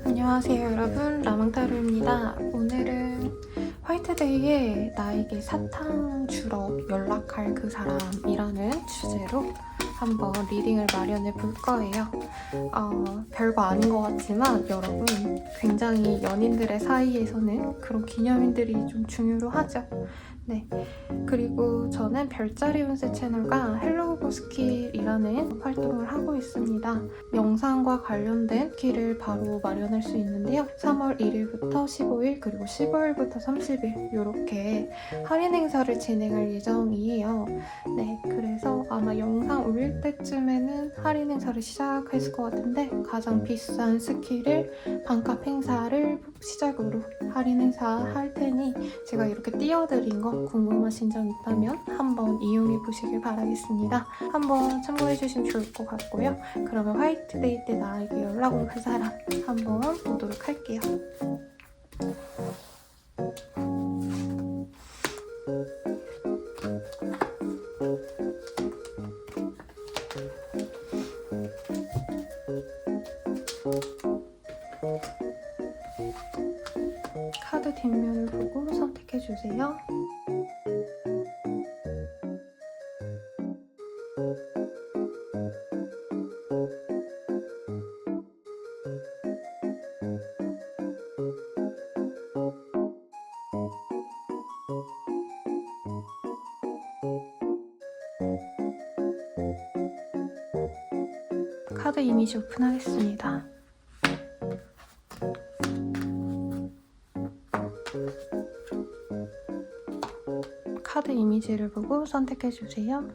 안녕하세요 여러분, 라망타로입니다. 오늘은 화이트데이에 나에게 사탕 주러 연락할 그 사람이라는 주제로 한번 리딩을 마련해 볼 거예요. 별거 아닌 것 같지만 여러분, 굉장히 연인들의 사이에서는 그런 기념일들이 좀 중요로 하죠. 네, 그리고 저는 별자리 운세 채널과 헬로우 스킬이라는 활동을 하고 있습니다. 영상과 관련된 스킬을 바로 마련할 수 있는데요. 3월 1일부터 15일 그리고 15일부터 30일 이렇게 할인 행사를 진행할 예정이에요. 네, 그래서 아마 영상 올릴 때쯤에는 할인 행사를 시작했을 것 같은데, 가장 비싼 스킬을 반값 행사를 시작으로 할인 행사 할 테니 제가 이렇게 띄워드린 거 궁금하신 점 있다면 한번 이용해 보시길 바라겠습니다. 한번 참고해 주시면 좋을 것 같고요. 그러면 화이트데이 때 나에게 연락 온 그 사람 한번 보도록 할게요. 카드 뒷면을 보고 선택해 주세요. 카드 이미지 오픈하겠습니다. 카드 이미지를 보고 선택해주세요.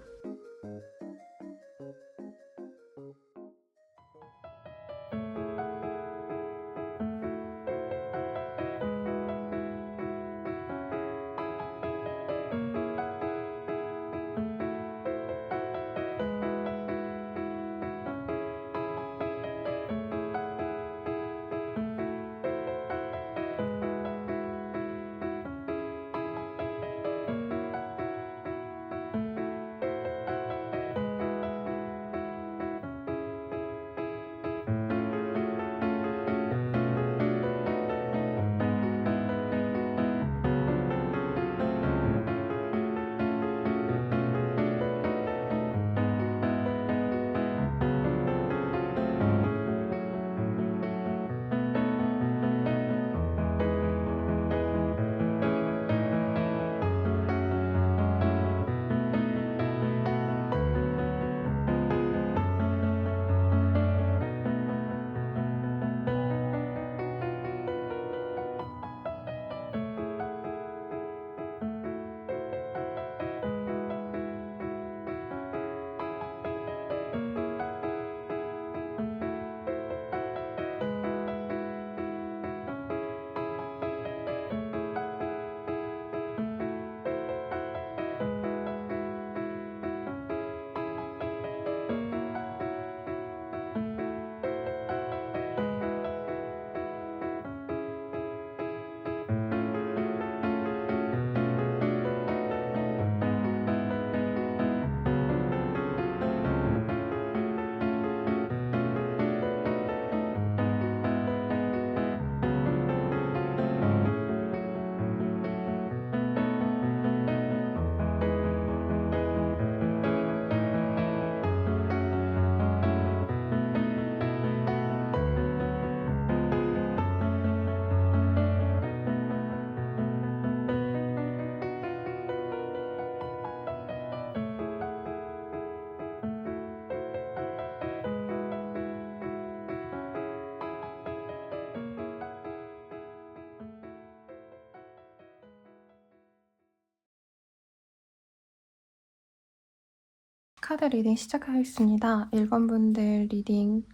카드 리딩 시작하겠습니다. 1번 분들 리딩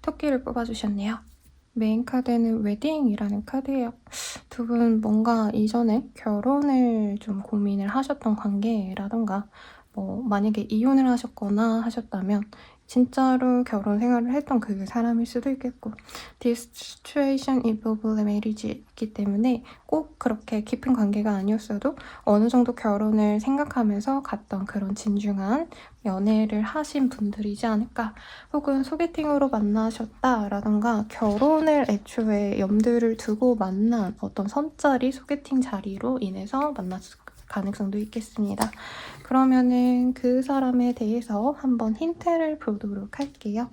토끼를 뽑아주셨네요. 메인 카드는 웨딩이라는 카드예요. 두 분 뭔가 이전에 결혼을 좀 고민을 하셨던 관계라던가, 만약에 이혼을 하셨거나 하셨다면 진짜로 결혼 생활을 했던 그 사람일 수도 있겠고 This situation involved marriage이기 때문에 꼭 그렇게 깊은 관계가 아니었어도 어느 정도 결혼을 생각하면서 갔던 그런 진중한 연애를 하신 분들이지 않을까. 혹은 소개팅으로 만나셨다라던가 결혼을 애초에 염두를 두고 만난 어떤 선자리 소개팅 자리로 인해서 만났을 가능성도 있겠습니다. 그러면은 그 사람에 대해서 한번 힌트를 보도록 할게요.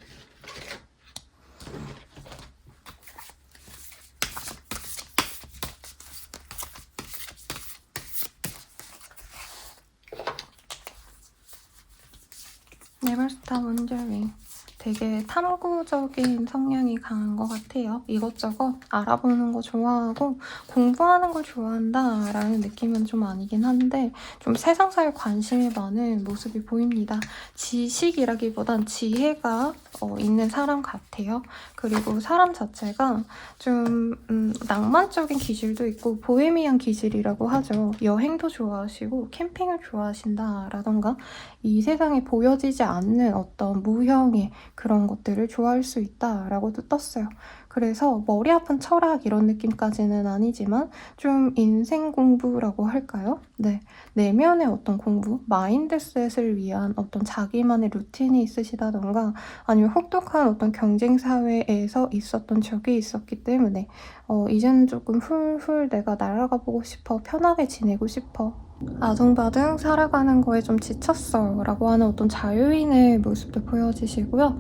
Never stop wondering. 되게 탐구적인 성향이 강한 것 같아요. 이것저것 알아보는 거 좋아하고 공부하는 걸 좋아한다 라는 느낌은 좀 아니긴 한데 좀 세상사에 관심이 많은 모습이 보입니다. 지식이라기보단 지혜가 있는 사람 같아요. 그리고 사람 자체가 좀 낭만적인 기질도 있고 보헤미안 기질이라고 하죠. 여행도 좋아하시고 캠핑을 좋아하신다라던가 이 세상에 보여지지 않는 어떤 무형의 그런 것들을 좋아할 수 있다라고도 떴어요. 그래서 머리 아픈 철학 이런 느낌까지는 아니지만 좀 인생 공부라고 할까요? 네, 내면의 어떤 공부, 마인드셋을 위한 어떤 자기만의 루틴이 있으시다던가 아니면 혹독한 어떤 경쟁 사회에서 있었던 적이 있었기 때문에 이제는 조금 훌훌 내가 날아가 보고 싶어, 편하게 지내고 싶어. 아둥바둥 살아가는 거에 좀 지쳤어 라고 하는 어떤 자유인의 모습도 보여지시고요.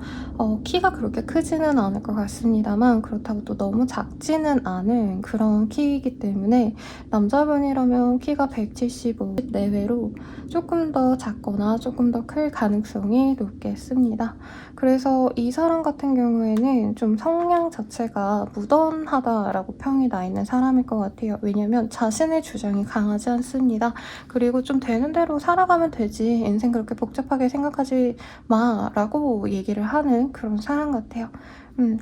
키가 그렇게 크지는 않을 것 같습니다만 그렇다고 또 너무 작지는 않은 그런 키이기 때문에 남자분이라면 키가 175 내외로 조금 더 작거나 조금 더 클 가능성이 높겠습니다. 그래서 이 사람 같은 경우에는 좀 성향 자체가 무던하다라고 평이 나 있는 사람일 것 같아요. 왜냐면 자신의 주장이 강하지 않습니다. 그리고 좀 되는 대로 살아가면 되지 인생 그렇게 복잡하게 생각하지 마 라고 얘기를 하는 그런 사람 같아요.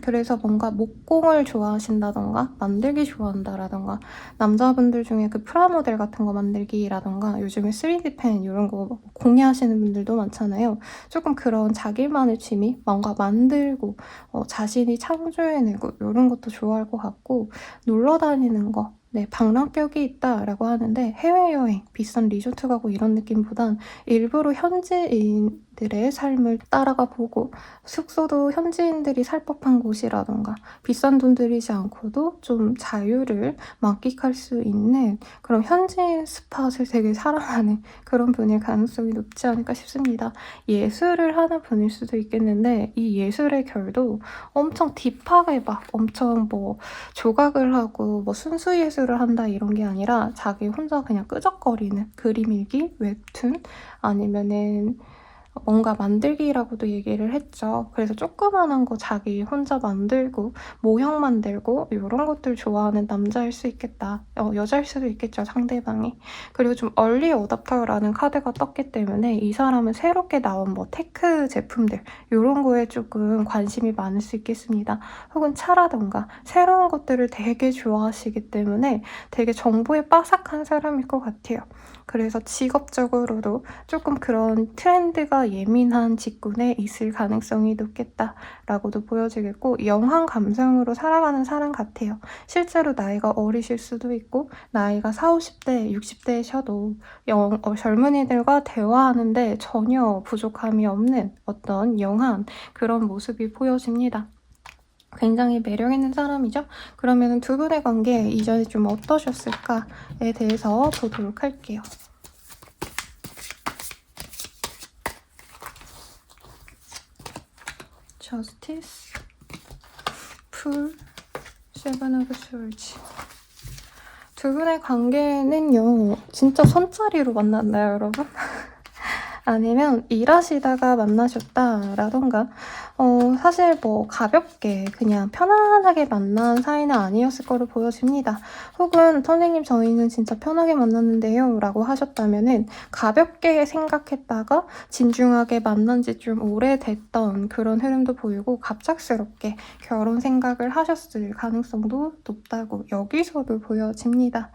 그래서 뭔가 목공을 좋아하신다던가 만들기 좋아한다라던가 남자분들 중에 그 프라모델 같은 거 만들기라던가 요즘에 3D 펜 이런 거 공예하시는 분들도 많잖아요. 조금 그런 자기만의 취미 뭔가 만들고 자신이 창조해내고 이런 것도 좋아할 것 같고 놀러 다니는 거 네, 방랑격이 있다라고 하는데 해외여행, 비싼 리조트 가고 이런 느낌보단 일부러 현지인들의 삶을 따라가 보고 숙소도 현지인들이 살 법한 곳이라던가 비싼 돈 들이지 않고도 좀 자유를 만끽할 수 있는 그런 현지인 스팟을 되게 사랑하는 그런 분일 가능성이 높지 않을까 싶습니다. 예술을 하는 분일 수도 있겠는데 이 예술의 결도 엄청 딥하게 막 엄청 뭐 조각을 하고 뭐 순수 예술을 한다 이런 게 아니라 자기 혼자 그냥 끄적거리는 그림 일기, 웹툰 아니면은 뭔가 만들기라고도 얘기를 했죠. 그래서 조그만한 거 자기 혼자 만들고 모형 만들고 이런 것들 좋아하는 남자일 수 있겠다. 여자일 수도 있겠죠, 상대방이. 그리고 좀 얼리 어답터라는 카드가 떴기 때문에 이 사람은 새롭게 나온 뭐 테크 제품들 이런 거에 조금 관심이 많을 수 있겠습니다. 혹은 차라던가 새로운 것들을 되게 좋아하시기 때문에 되게 정보에 빠삭한 사람일 것 같아요. 그래서 직업적으로도 조금 그런 트렌드가 예민한 직군에 있을 가능성이 높겠다라고도 보여지겠고 영한 감성으로 살아가는 사람 같아요. 실제로 나이가 어리실 수도 있고 나이가 40, 50대, 60대셔도 젊은이들과 대화하는데 전혀 부족함이 없는 어떤 영한 그런 모습이 보여집니다. 굉장히 매력있는 사람이죠. 그러면 두 분의 관계 이전에 좀 어떠셨을까에 대해서 보도록 할게요. Justice, Fool, Seven of Swords. 두 분의 관계는요, 진짜 손자리로 만났나요, 여러분? 아니면 일하시다가 만나셨다라던가 사실 뭐 가볍게 그냥 편안하게 만난 사이는 아니었을 거로 보여집니다. 혹은 선생님 저희는 진짜 편하게 만났는데요 라고 하셨다면은 가볍게 생각했다가 진중하게 만난 지 좀 오래됐던 그런 흐름도 보이고 갑작스럽게 결혼 생각을 하셨을 가능성도 높다고 여기서도 보여집니다.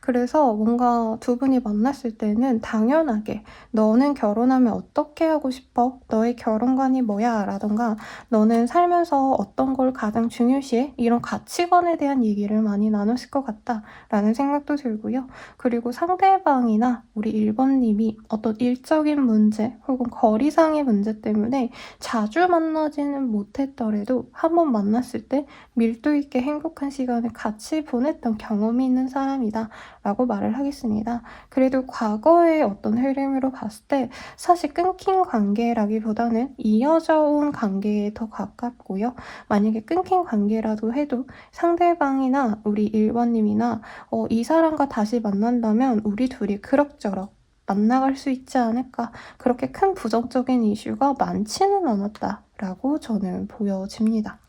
그래서 뭔가 두 분이 만났을 때는 당연하게 너는 결혼하면 어떻게 하고 싶어? 너의 결혼관이 뭐야? 라던가 너는 살면서 어떤 걸 가장 중요시해? 이런 가치관에 대한 얘기를 많이 나눴을 것 같다 라는 생각도 들고요. 그리고 상대방이나 우리 1번님이 어떤 일적인 문제 혹은 거리상의 문제 때문에 자주 만나지는 못했더라도 한 번 만났을 때 밀도 있게 행복한 시간을 같이 보냈던 경험이 있는 사람이다 라고 말을 하겠습니다. 그래도 과거의 어떤 흐름으로 봤을 때 사실 끊긴 관계라기보다는 이어져 온 관계에 더 가깝고요. 만약에 끊긴 관계라도 해도 상대방이나 우리 1번님이나 이 사람과 다시 만난다면 우리 둘이 그럭저럭 만나갈 수 있지 않을까. 그렇게 큰 부정적인 이슈가 많지는 않았다라고 저는 보여집니다.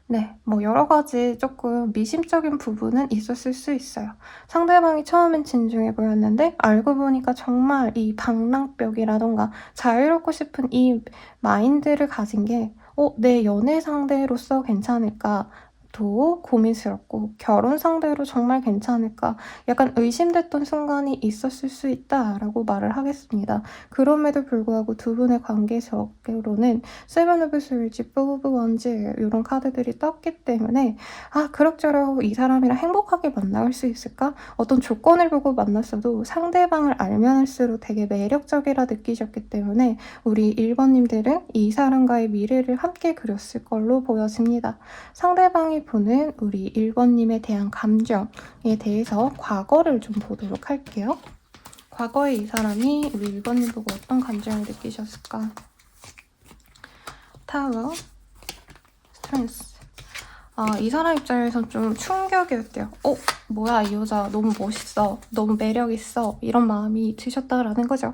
네, 뭐 여러 가지 조금 미심적인 부분은 있었을 수 있어요. 상대방이 처음엔 진중해 보였는데 알고 보니까 정말 이 방랑벽이라던가 자유롭고 싶은 이 마인드를 가진 게 내 연애 상대로서 괜찮을까? 도 고민스럽고 결혼 상대로 정말 괜찮을까 약간 의심됐던 순간이 있었을 수 있다라고 말을 하겠습니다. 그럼에도 불구하고 두 분의 관계적으로는 세븐 오브 스월즈, 포 오브 원즈 이런 카드들이 떴기 때문에 그럭저럭 이 사람이랑 행복하게 만날 수 있을까? 어떤 조건을 보고 만났어도 상대방을 알면 할수록 되게 매력적이라 느끼셨기 때문에 우리 1번님들은 이 사람과의 미래를 함께 그렸을 걸로 보여집니다. 상대방이 보는 우리 1번님에 대한 감정에 대해서 과거를 좀 보도록 할게요. 과거에 이 사람이 우리 1번님 보고 어떤 감정을 느끼셨을까? 타워, 스트렝스. 이 사람 입장에선 좀 충격이었대요. 뭐야, 이 여자 너무 멋있어. 너무 매력있어. 이런 마음이 드셨다라는 거죠.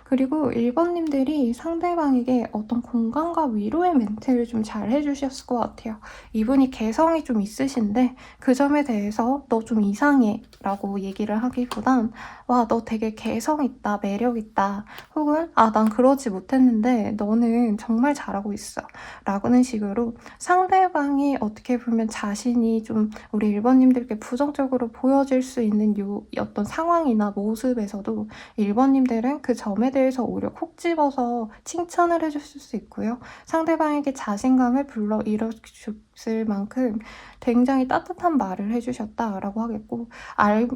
그리고 1번님들이 상대방에게 어떤 공감과 위로의 멘트를 좀 잘 해주셨을 것 같아요. 이분이 개성이 좀 있으신데 그 점에 대해서 너 좀 이상해 라고 얘기를 하기보단 와, 너 되게 개성 있다, 매력 있다. 혹은 난 그러지 못했는데 너는 정말 잘하고 있어. 라고는 식으로 상대방이 어떻게 보면 자신이 좀 우리 1번님들께 부정적으로 보여질 수 있는 어떤 상황이나 모습에서도 1번님들은 그 점에 대해서 오히려 콕 집어서 칭찬을 해주실 수 있고요. 상대방에게 자신감을 불러 일으켰을 만큼 굉장히 따뜻한 말을 해주셨다라고 하겠고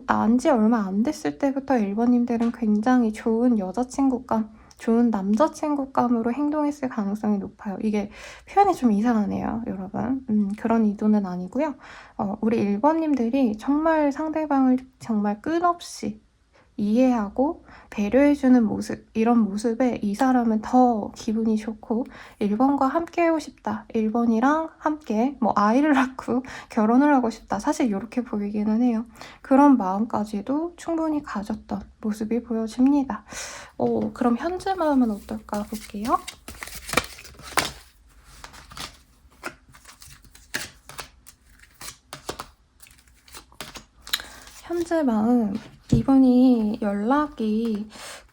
안지 얼마 안 됐을 때부터 1번님들은 굉장히 좋은 여자친구감 좋은 남자친구감으로 행동했을 가능성이 높아요. 이게 표현이 좀 이상하네요, 여러분. 그런 의도는 아니고요. 우리 1번님들이 정말 상대방을 정말 끝없이 이해하고 배려해주는 모습, 이런 모습에 이 사람은 더 기분이 좋고 1번과 함께 하고 싶다. 1번이랑 함께 아이를 낳고 결혼을 하고 싶다. 사실 이렇게 보이기는 해요. 그런 마음까지도 충분히 가졌던 모습이 보여집니다. 그럼 현재 마음은 어떨까 볼게요. 현재 마음, 이분이 연락이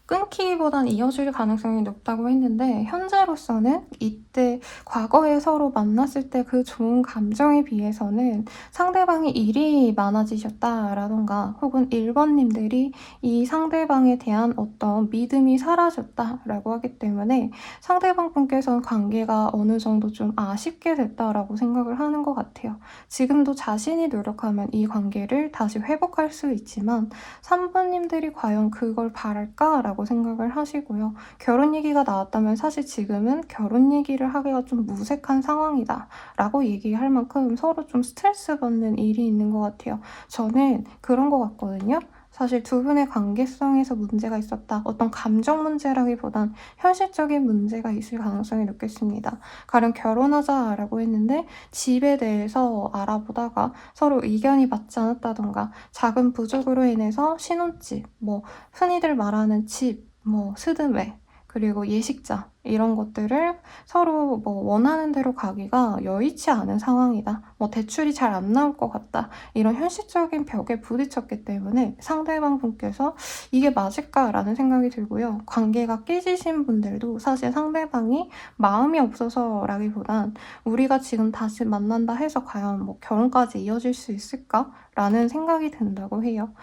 끊기보단 이어질 가능성이 높다고 했는데 현재로서는 이때 과거에 서로 만났을 때 그 좋은 감정에 비해서는 상대방이 일이 많아지셨다라던가 혹은 1번님들이 이 상대방에 대한 어떤 믿음이 사라졌다라고 하기 때문에 상대방 분께서는 관계가 어느 정도 좀 아쉽게 됐다라고 생각을 하는 것 같아요. 지금도 자신이 노력하면 이 관계를 다시 회복할 수 있지만 3번님들이 과연 그걸 바랄까라고 생각을 하시고요. 결혼 얘기가 나왔다면 사실 지금은 결혼 얘기를 하기가 좀 무색한 상황이다 라고 얘기할 만큼 서로 좀 스트레스 받는 일이 있는 것 같아요. 저는 그런 것 같거든요. 사실 두 분의 관계성에서 문제가 있었다. 어떤 감정 문제라기보단 현실적인 문제가 있을 가능성이 높겠습니다. 가령 결혼하자라고 했는데 집에 대해서 알아보다가 서로 의견이 맞지 않았다던가 작은 부족으로 인해서 신혼집, 흔히들 말하는 집, 스드메 그리고 예식자 이런 것들을 서로 뭐 원하는 대로 가기가 여의치 않은 상황이다. 뭐 대출이 잘 안 나올 것 같다. 이런 현실적인 벽에 부딪혔기 때문에 상대방 분께서 이게 맞을까라는 생각이 들고요. 관계가 깨지신 분들도 사실 상대방이 마음이 없어서라기보단 우리가 지금 다시 만난다 해서 과연 뭐 결혼까지 이어질 수 있을까라는 생각이 든다고 해요.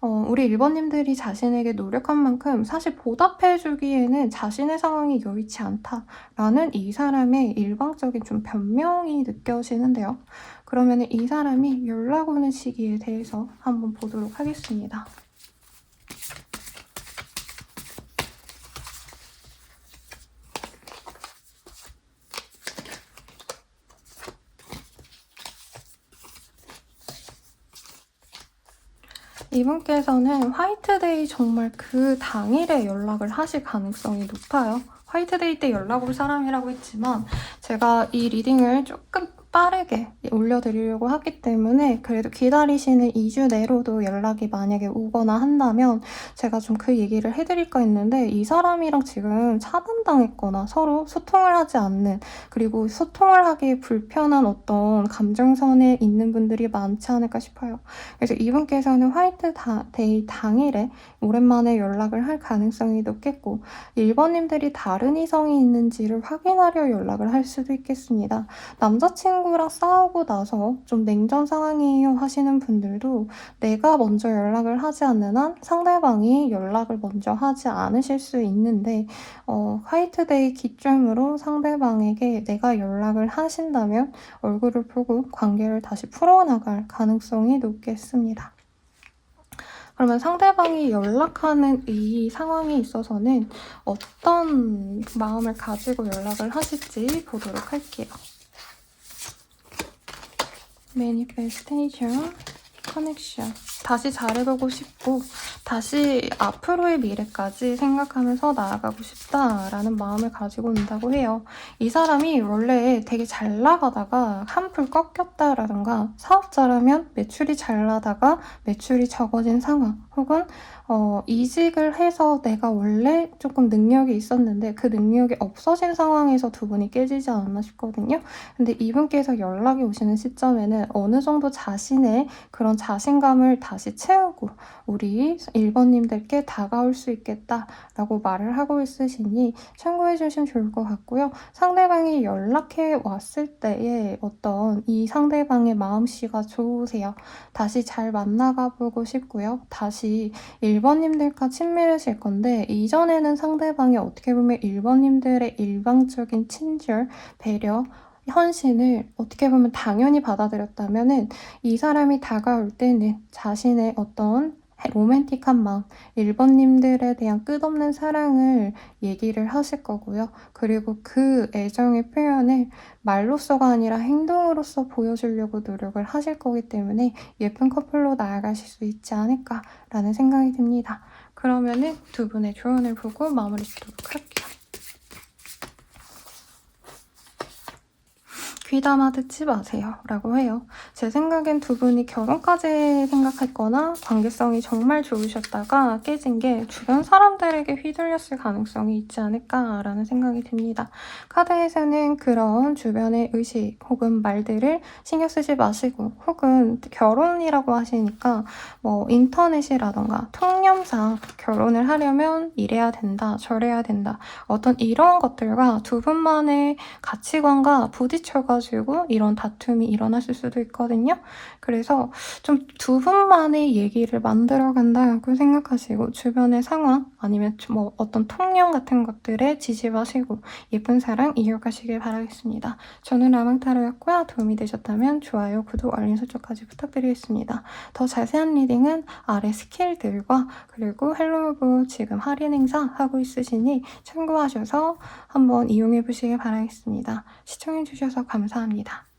우리 1번님들이 자신에게 노력한 만큼 사실 보답해주기에는 자신의 상황이 여의치 않다라는 이 사람의 일방적인 좀 변명이 느껴지는데요. 그러면 이 사람이 연락 오는 시기에 대해서 한번 보도록 하겠습니다. 이분께서는 화이트데이 정말 그 당일에 연락을 하실 가능성이 높아요. 화이트데이 때 연락 올 사람이라고 했지만 제가 이 리딩을 조금 빠르게 올려드리려고 하기 때문에 그래도 기다리시는 2주 내로도 연락이 만약에 오거나 한다면 제가 좀 그 얘기를 해드릴까 했는데 이 사람이랑 지금 차단당했거나 서로 소통을 하지 않는, 그리고 소통을 하기 불편한 어떤 감정선에 있는 분들이 많지 않을까 싶어요. 그래서 이분께서는 화이트데이 당일에 오랜만에 연락을 할 가능성이 높겠고 1번님들이 다른 이성이 있는지를 확인하려 연락을 할 수도 있겠습니다. 남자친구랑 싸우고 나서 좀 냉전 상황이에요 하시는 분들도 내가 먼저 연락을 하지 않는 한 상대방이 연락을 먼저 하지 않으실 수 있는데 화이트데이 기점으로 상대방에게 내가 연락을 하신다면 얼굴을 보고 관계를 다시 풀어나갈 가능성이 높겠습니다. 그러면 상대방이 연락하는 이 상황에 있어서는 어떤 마음을 가지고 연락을 하실지 보도록 할게요. 매니페스테이션, 커넥션. 다시 잘해보고 싶고 다시 앞으로의 미래까지 생각하면서 나아가고 싶다라는 마음을 가지고 온다고 해요. 이 사람이 원래 되게 잘 나가다가 한풀 꺾였다라던가 사업자라면 매출이 잘 나다가 매출이 적어진 상황, 혹은 이직을 해서 내가 원래 조금 능력이 있었는데 그 능력이 없어진 상황에서 두 분이 깨지지 않았나 싶거든요. 근데 이분께서 연락이 오시는 시점에는 어느 정도 자신의 그런 자신감을 다시 채우고 우리 1번님들께 다가올 수 있겠다라고 말을 하고 있으시니 참고해 주시면 좋을 것 같고요. 상대방이 연락해 왔을 때의 어떤 이 상대방의 마음씨가 좋으세요. 다시 잘 만나가 보고 싶고요. 다시 1번님들과 친밀해질 건데 이전에는 상대방이 어떻게 보면 1번님들의 일방적인 친절, 배려, 헌신을 어떻게 보면 당연히 받아들였다면은 이 사람이 다가올 때는 자신의 어떤 로맨틱한 마음, 1번님들에 대한 끝없는 사랑을 얘기를 하실 거고요. 그리고 그 애정의 표현을 말로써가 아니라 행동으로써 보여주려고 노력을 하실 거기 때문에 예쁜 커플로 나아가실 수 있지 않을까라는 생각이 듭니다. 그러면은 두 분의 조언을 보고 마무리 짓도록 할게요. 귀담아 듣지 마세요 라고 해요. 제 생각엔 두 분이 결혼까지 생각했거나 관계성이 정말 좋으셨다가 깨진 게 주변 사람들에게 휘둘렸을 가능성이 있지 않을까라는 생각이 듭니다. 카드에서는 그런 주변의 의식 혹은 말들을 신경 쓰지 마시고, 혹은 결혼이라고 하시니까 뭐 인터넷이라던가 통념상 결혼을 하려면 이래야 된다 저래야 된다 어떤 이런 것들과 두 분만의 가치관과 부딪혀가지고 이런 다툼이 일어났을 수도 있거든요. 그래서 좀 두 분만의 얘기를 만들어 간다고 생각하시고 주변의 상황 아니면 뭐 어떤 통념 같은 것들에 지지 마시고 예쁜 사랑 이어가시길 바라겠습니다. 저는 라망타로였고요. 도움이 되셨다면 좋아요, 구독, 알림 설정까지 부탁드리겠습니다. 더 자세한 리딩은 아래 스킬들과 그리고 헬로우브 지금 할인 행사 하고 있으시니 참고하셔서 한번 이용해 보시길 바라겠습니다. 시청해주셔서 감사합니다.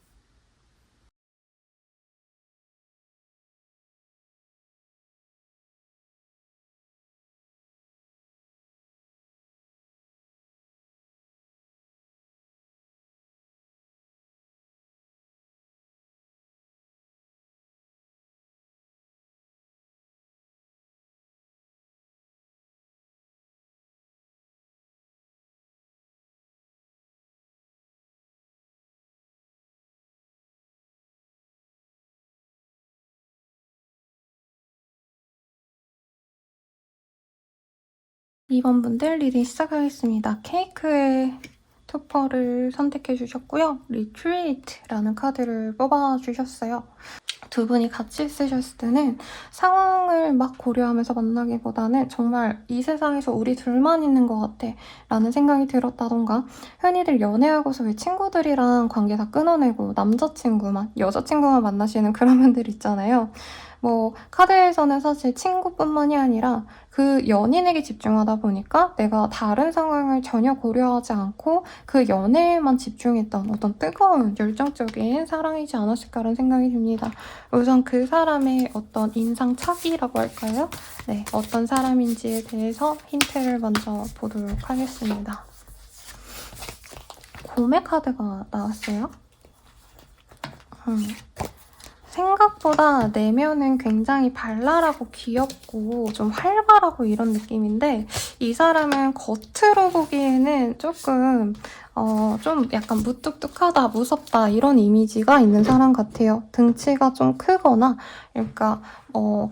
2번 분들 리딩 시작하겠습니다. 케이크의 투퍼를 선택해 주셨고요. 리트리트라는 카드를 뽑아 주셨어요. 두 분이 같이 쓰셨을 때는 상황을 막 고려하면서 만나기보다는 정말 이 세상에서 우리 둘만 있는 것 같아 라는 생각이 들었다던가, 흔히들 연애하고서 왜 친구들이랑 관계 다 끊어내고 남자친구만, 여자친구만 만나시는 그런 분들 있잖아요. 뭐 카드에서는 사실 친구뿐만이 아니라 그 연인에게 집중하다 보니까 내가 다른 상황을 전혀 고려하지 않고 그 연애에만 집중했던 어떤 뜨거운 열정적인 사랑이지 않았을까라는 생각이 듭니다. 우선 그 사람의 어떤 인상착의라고 할까요? 네, 어떤 사람인지에 대해서 힌트를 먼저 보도록 하겠습니다. 고메 카드가 나왔어요. 생각보다 내면은 굉장히 발랄하고 귀엽고 좀 활발하고 이런 느낌인데, 이 사람은 겉으로 보기에는 조금 좀 약간 무뚝뚝하다, 무섭다 이런 이미지가 있는 사람 같아요. 등치가 좀 크거나, 그러니까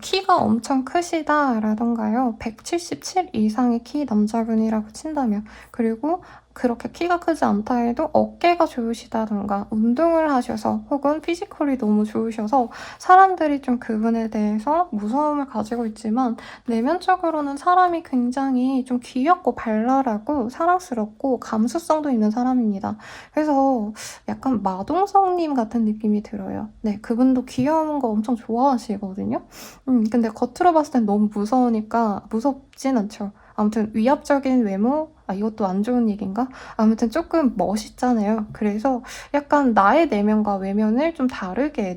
키가 엄청 크시다라던가요. 177 이상의 키 남자분이라고 친다면, 그리고 그렇게 키가 크지 않다 해도 어깨가 좋으시다던가 운동을 하셔서 혹은 피지컬이 너무 좋으셔서 사람들이 좀 그분에 대해서 무서움을 가지고 있지만 내면적으로는 사람이 굉장히 좀 귀엽고 발랄하고 사랑스럽고 감수성도 있는 사람입니다. 그래서 약간 마동석님 같은 느낌이 들어요. 네, 그분도 귀여운 거 엄청 좋아하시거든요. 근데 겉으로 봤을 땐 너무 무서우니까 무섭진 않죠. 아무튼 위압적인 외모? 이것도 안 좋은 얘기인가? 아무튼 조금 멋있잖아요. 그래서 약간 나의 내면과 외면을 좀 다르게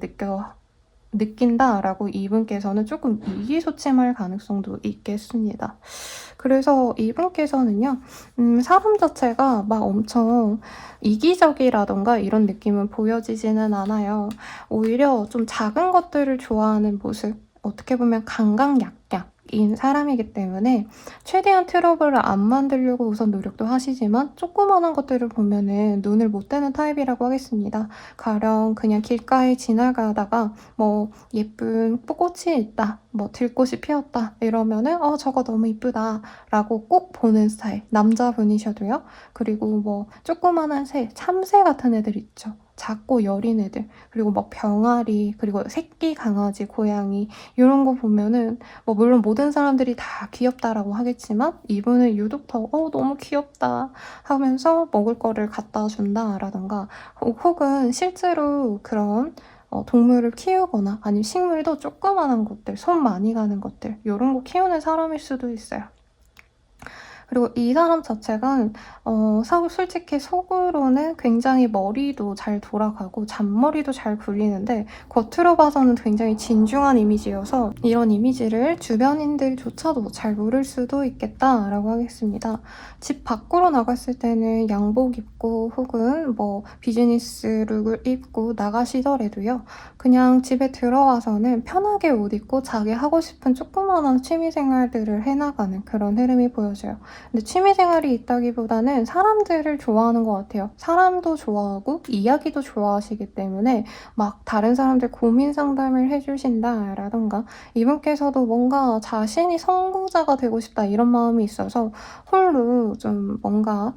느낀다라고 이분께서는 조금 의기소침할 가능성도 있겠습니다. 그래서 이분께서는요, 사람 자체가 막 엄청 이기적이라던가 이런 느낌은 보여지지는 않아요. 오히려 좀 작은 것들을 좋아하는 모습, 어떻게 보면 강강약약인 사람이기 때문에 최대한 트러블을 안 만들려고 우선 노력도 하시지만 조그만한 것들을 보면은 눈을 못 떼는 타입이라고 하겠습니다. 가령 그냥 길가에 지나가다가 뭐 예쁜 꽃이 있다, 뭐 들꽃이 피었다 이러면은 저거 너무 이쁘다 라고 꼭 보는 스타일, 남자분이셔도요. 그리고 뭐 조그만한 새, 참새 같은 애들 있죠. 작고 여린 애들, 그리고 막 병아리, 그리고 새끼 강아지, 고양이 이런 거 보면은 뭐 물론 모든 사람들이 다 귀엽다라고 하겠지만 이분은 유독 더 너무 귀엽다 하면서 먹을 거를 갖다 준다라던가, 혹은 실제로 그런 동물을 키우거나 아니면 식물도 조그만한 것들, 손 많이 가는 것들 이런 거 키우는 사람일 수도 있어요. 그리고 이 사람 자체가 솔직히 속으로는 굉장히 머리도 잘 돌아가고 잔머리도 잘 굴리는데 겉으로 봐서는 굉장히 진중한 이미지여서 이런 이미지를 주변인들조차도 잘 모를 수도 있겠다라고 하겠습니다. 집 밖으로 나갔을 때는 양복 입고 혹은 뭐 비즈니스 룩을 입고 나가시더라도요. 그냥 집에 들어와서는 편하게 옷 입고 자기 하고 싶은 조그마한 취미생활들을 해나가는 그런 흐름이 보여져요. 근데 취미생활이 있다기보다는 사람들을 좋아하는 것 같아요. 사람도 좋아하고 이야기도 좋아하시기 때문에 막 다른 사람들 고민 상담을 해주신다라던가, 이분께서도 뭔가 자신이 선구자가 되고 싶다 이런 마음이 있어서 홀로 좀 뭔가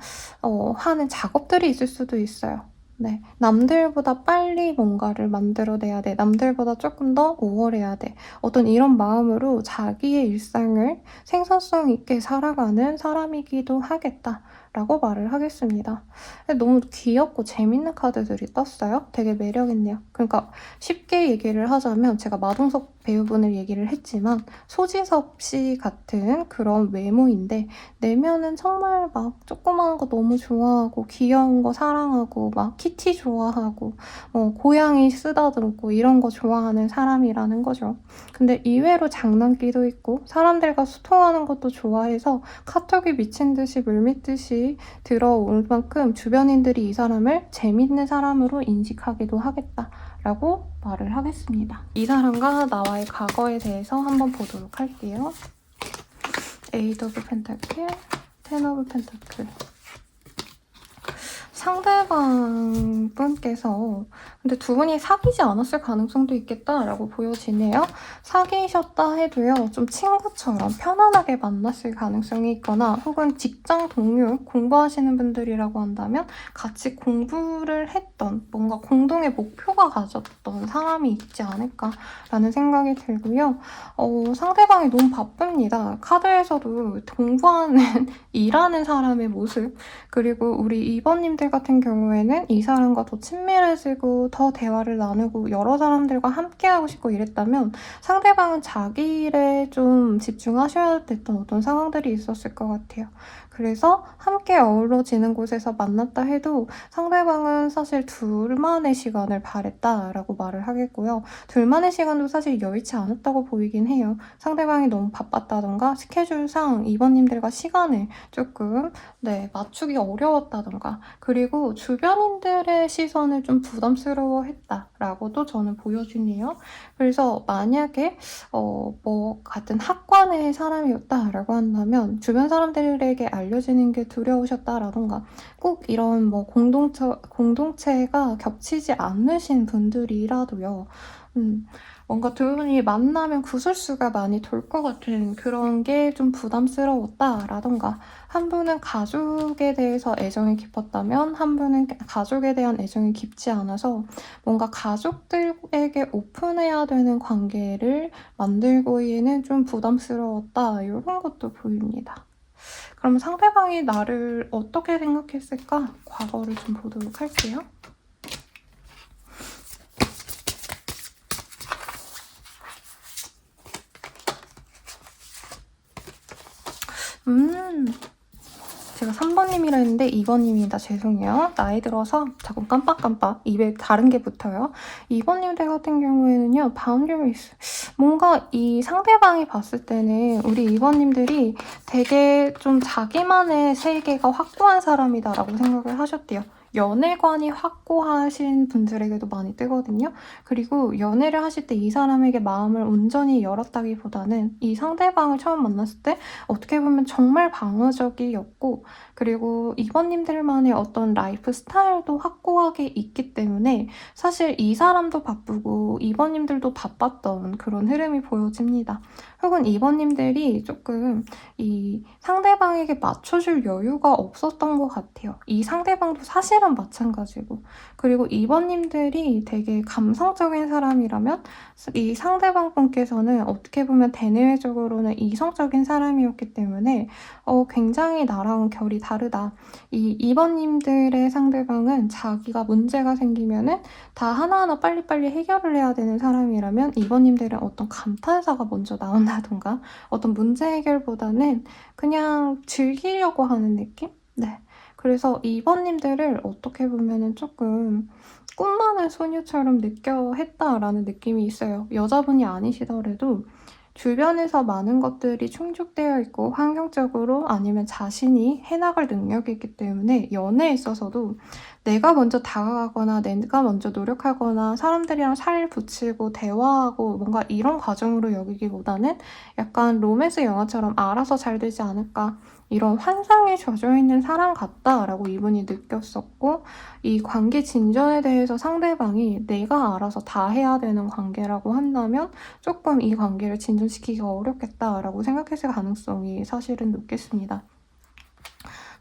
하는 작업들이 있을 수도 있어요. 네, 남들보다 빨리 뭔가를 만들어내야 돼. 남들보다 조금 더 우월해야 돼. 어떤 이런 마음으로 자기의 일상을 생산성 있게 살아가는 사람이기도 하겠다라고 말을 하겠습니다. 너무 귀엽고 재밌는 카드들이 떴어요. 되게 매력있네요. 그러니까 쉽게 얘기를 하자면 제가 마동석 배우분을 얘기를 했지만 소지섭 씨 같은 그런 외모인데 내면은 정말 막 조그마한 거 너무 좋아하고 귀여운 거 사랑하고 막 키티 좋아하고 고양이 쓰다듬고 이런 거 좋아하는 사람이라는 거죠. 근데 의외로 장난기도 있고 사람들과 소통하는 것도 좋아해서 카톡이 미친 듯이 물밀듯이 들어올 만큼 주변인들이 이 사람을 재밌는 사람으로 인식하기도 하겠다라고 말을 하겠습니다. 이 사람과 나와의 과거에 대해서 한번 보도록 할게요. 에이드 오브 펜타클, 텐 오브 펜타클. 상대방 분께서 근데 두 분이 사귀지 않았을 가능성도 있겠다라고 보여지네요. 사귀셨다 해도요, 좀 친구처럼 편안하게 만났을 가능성이 있거나 혹은 직장 동료, 공부하시는 분들이라고 한다면 같이 공부를 했던 뭔가 공동의 목표가 가졌던 사람이 있지 않을까라는 생각이 들고요. 상대방이 너무 바쁩니다. 카드에서도 공부하는, 일하는 사람의 모습, 그리고 우리 2번님들 같은 경우에는 이 사람과 더 친밀해지고 더 대화를 나누고 여러 사람들과 함께하고 싶고 이랬다면 상대방은 자기 일에 좀 집중하셔야 됐던 어떤 상황들이 있었을 것 같아요. 그래서 함께 어우러지는 곳에서 만났다 해도 상대방은 사실 둘만의 시간을 바랬다라고 말을 하겠고요. 둘만의 시간도 사실 여의치 않았다고 보이긴 해요. 상대방이 너무 바빴다던가 스케줄상 2번님들과 시간을 조금 맞추기 어려웠다던가 그리고 주변인들의 시선을 좀 부담스러워했다라고도 저는 보여지네요. 그래서 만약에 같은 학과의 사람이었다라고 한다면 주변 사람들에게 알려지는 게 두려우셨다라던가 꼭 이런 공동체가 겹치지 않으신 분들이라도요. 뭔가 두 분이 만나면 구설수가 많이 돌 것 같은 그런 게 좀 부담스러웠다라던가 한 분은 가족에 대해서 애정이 깊었다면 한 분은 가족에 대한 애정이 깊지 않아서 뭔가 가족들에게 오픈해야 되는 관계를 만들기에는 좀 부담스러웠다 이런 것도 보입니다. 그럼 상대방이 나를 어떻게 생각했을까? 과거를 좀 보도록 할게요. 제가 3번님이라 했는데 2번님이다. 죄송해요. 나이 들어서 자꾸 깜빡깜빡 입에 다른 게 붙어요. 2번님들 같은 경우에는요. 바운더리스. 뭔가 이 상대방이 봤을 때는 우리 2번님들이 되게 좀 자기만의 세계가 확고한 사람이다라고 생각을 하셨대요. 연애관이 확고하신 분들에게도 많이 뜨거든요. 그리고 연애를 하실 때 이 사람에게 마음을 온전히 열었다기보다는 이 상대방을 처음 만났을 때 어떻게 보면 정말 방어적이었고 그리고 2번님들만의 어떤 라이프 스타일도 확고하게 있기 때문에 사실 이 사람도 바쁘고 2번님들도 바빴던 그런 흐름이 보여집니다. 혹은 2번님들이 조금 이 상대방에게 맞춰줄 여유가 없었던 것 같아요. 이 상대방도 사실은 마찬가지고 그리고 2번님들이 되게 감성적인 사람이라면 이 상대방 분께서는 어떻게 보면 대내외적으로는 이성적인 사람이었기 때문에 굉장히 나랑 결이 다르다. 이 2번님들의 상대방은 자기가 문제가 생기면은 다 하나하나 빨리빨리 해결을 해야 되는 사람이라면 2번님들은 어떤 감탄사가 먼저 나온다던가 어떤 문제 해결보다는 그냥 즐기려고 하는 느낌? 네. 그래서 2번님들을 어떻게 보면은 조금 꿈만한 소녀처럼 했다라는 느낌이 있어요. 여자분이 아니시더라도 주변에서 많은 것들이 충족되어 있고 환경적으로 아니면 자신이 해나갈 능력이 있기 때문에 연애에 있어서도 내가 먼저 다가가거나 내가 먼저 노력하거나 사람들이랑 살 붙이고 대화하고 뭔가 이런 과정으로 여기기보다는 약간 로맨스 영화처럼 알아서 잘 되지 않을까 이런 환상에 젖어 있는 사람 같다라고 이분이 느꼈었고 이 관계 진전에 대해서 상대방이 내가 알아서 다 해야 되는 관계라고 한다면 조금 이 관계를 진전시키기가 어렵겠다라고 생각했을 가능성이 사실은 높겠습니다.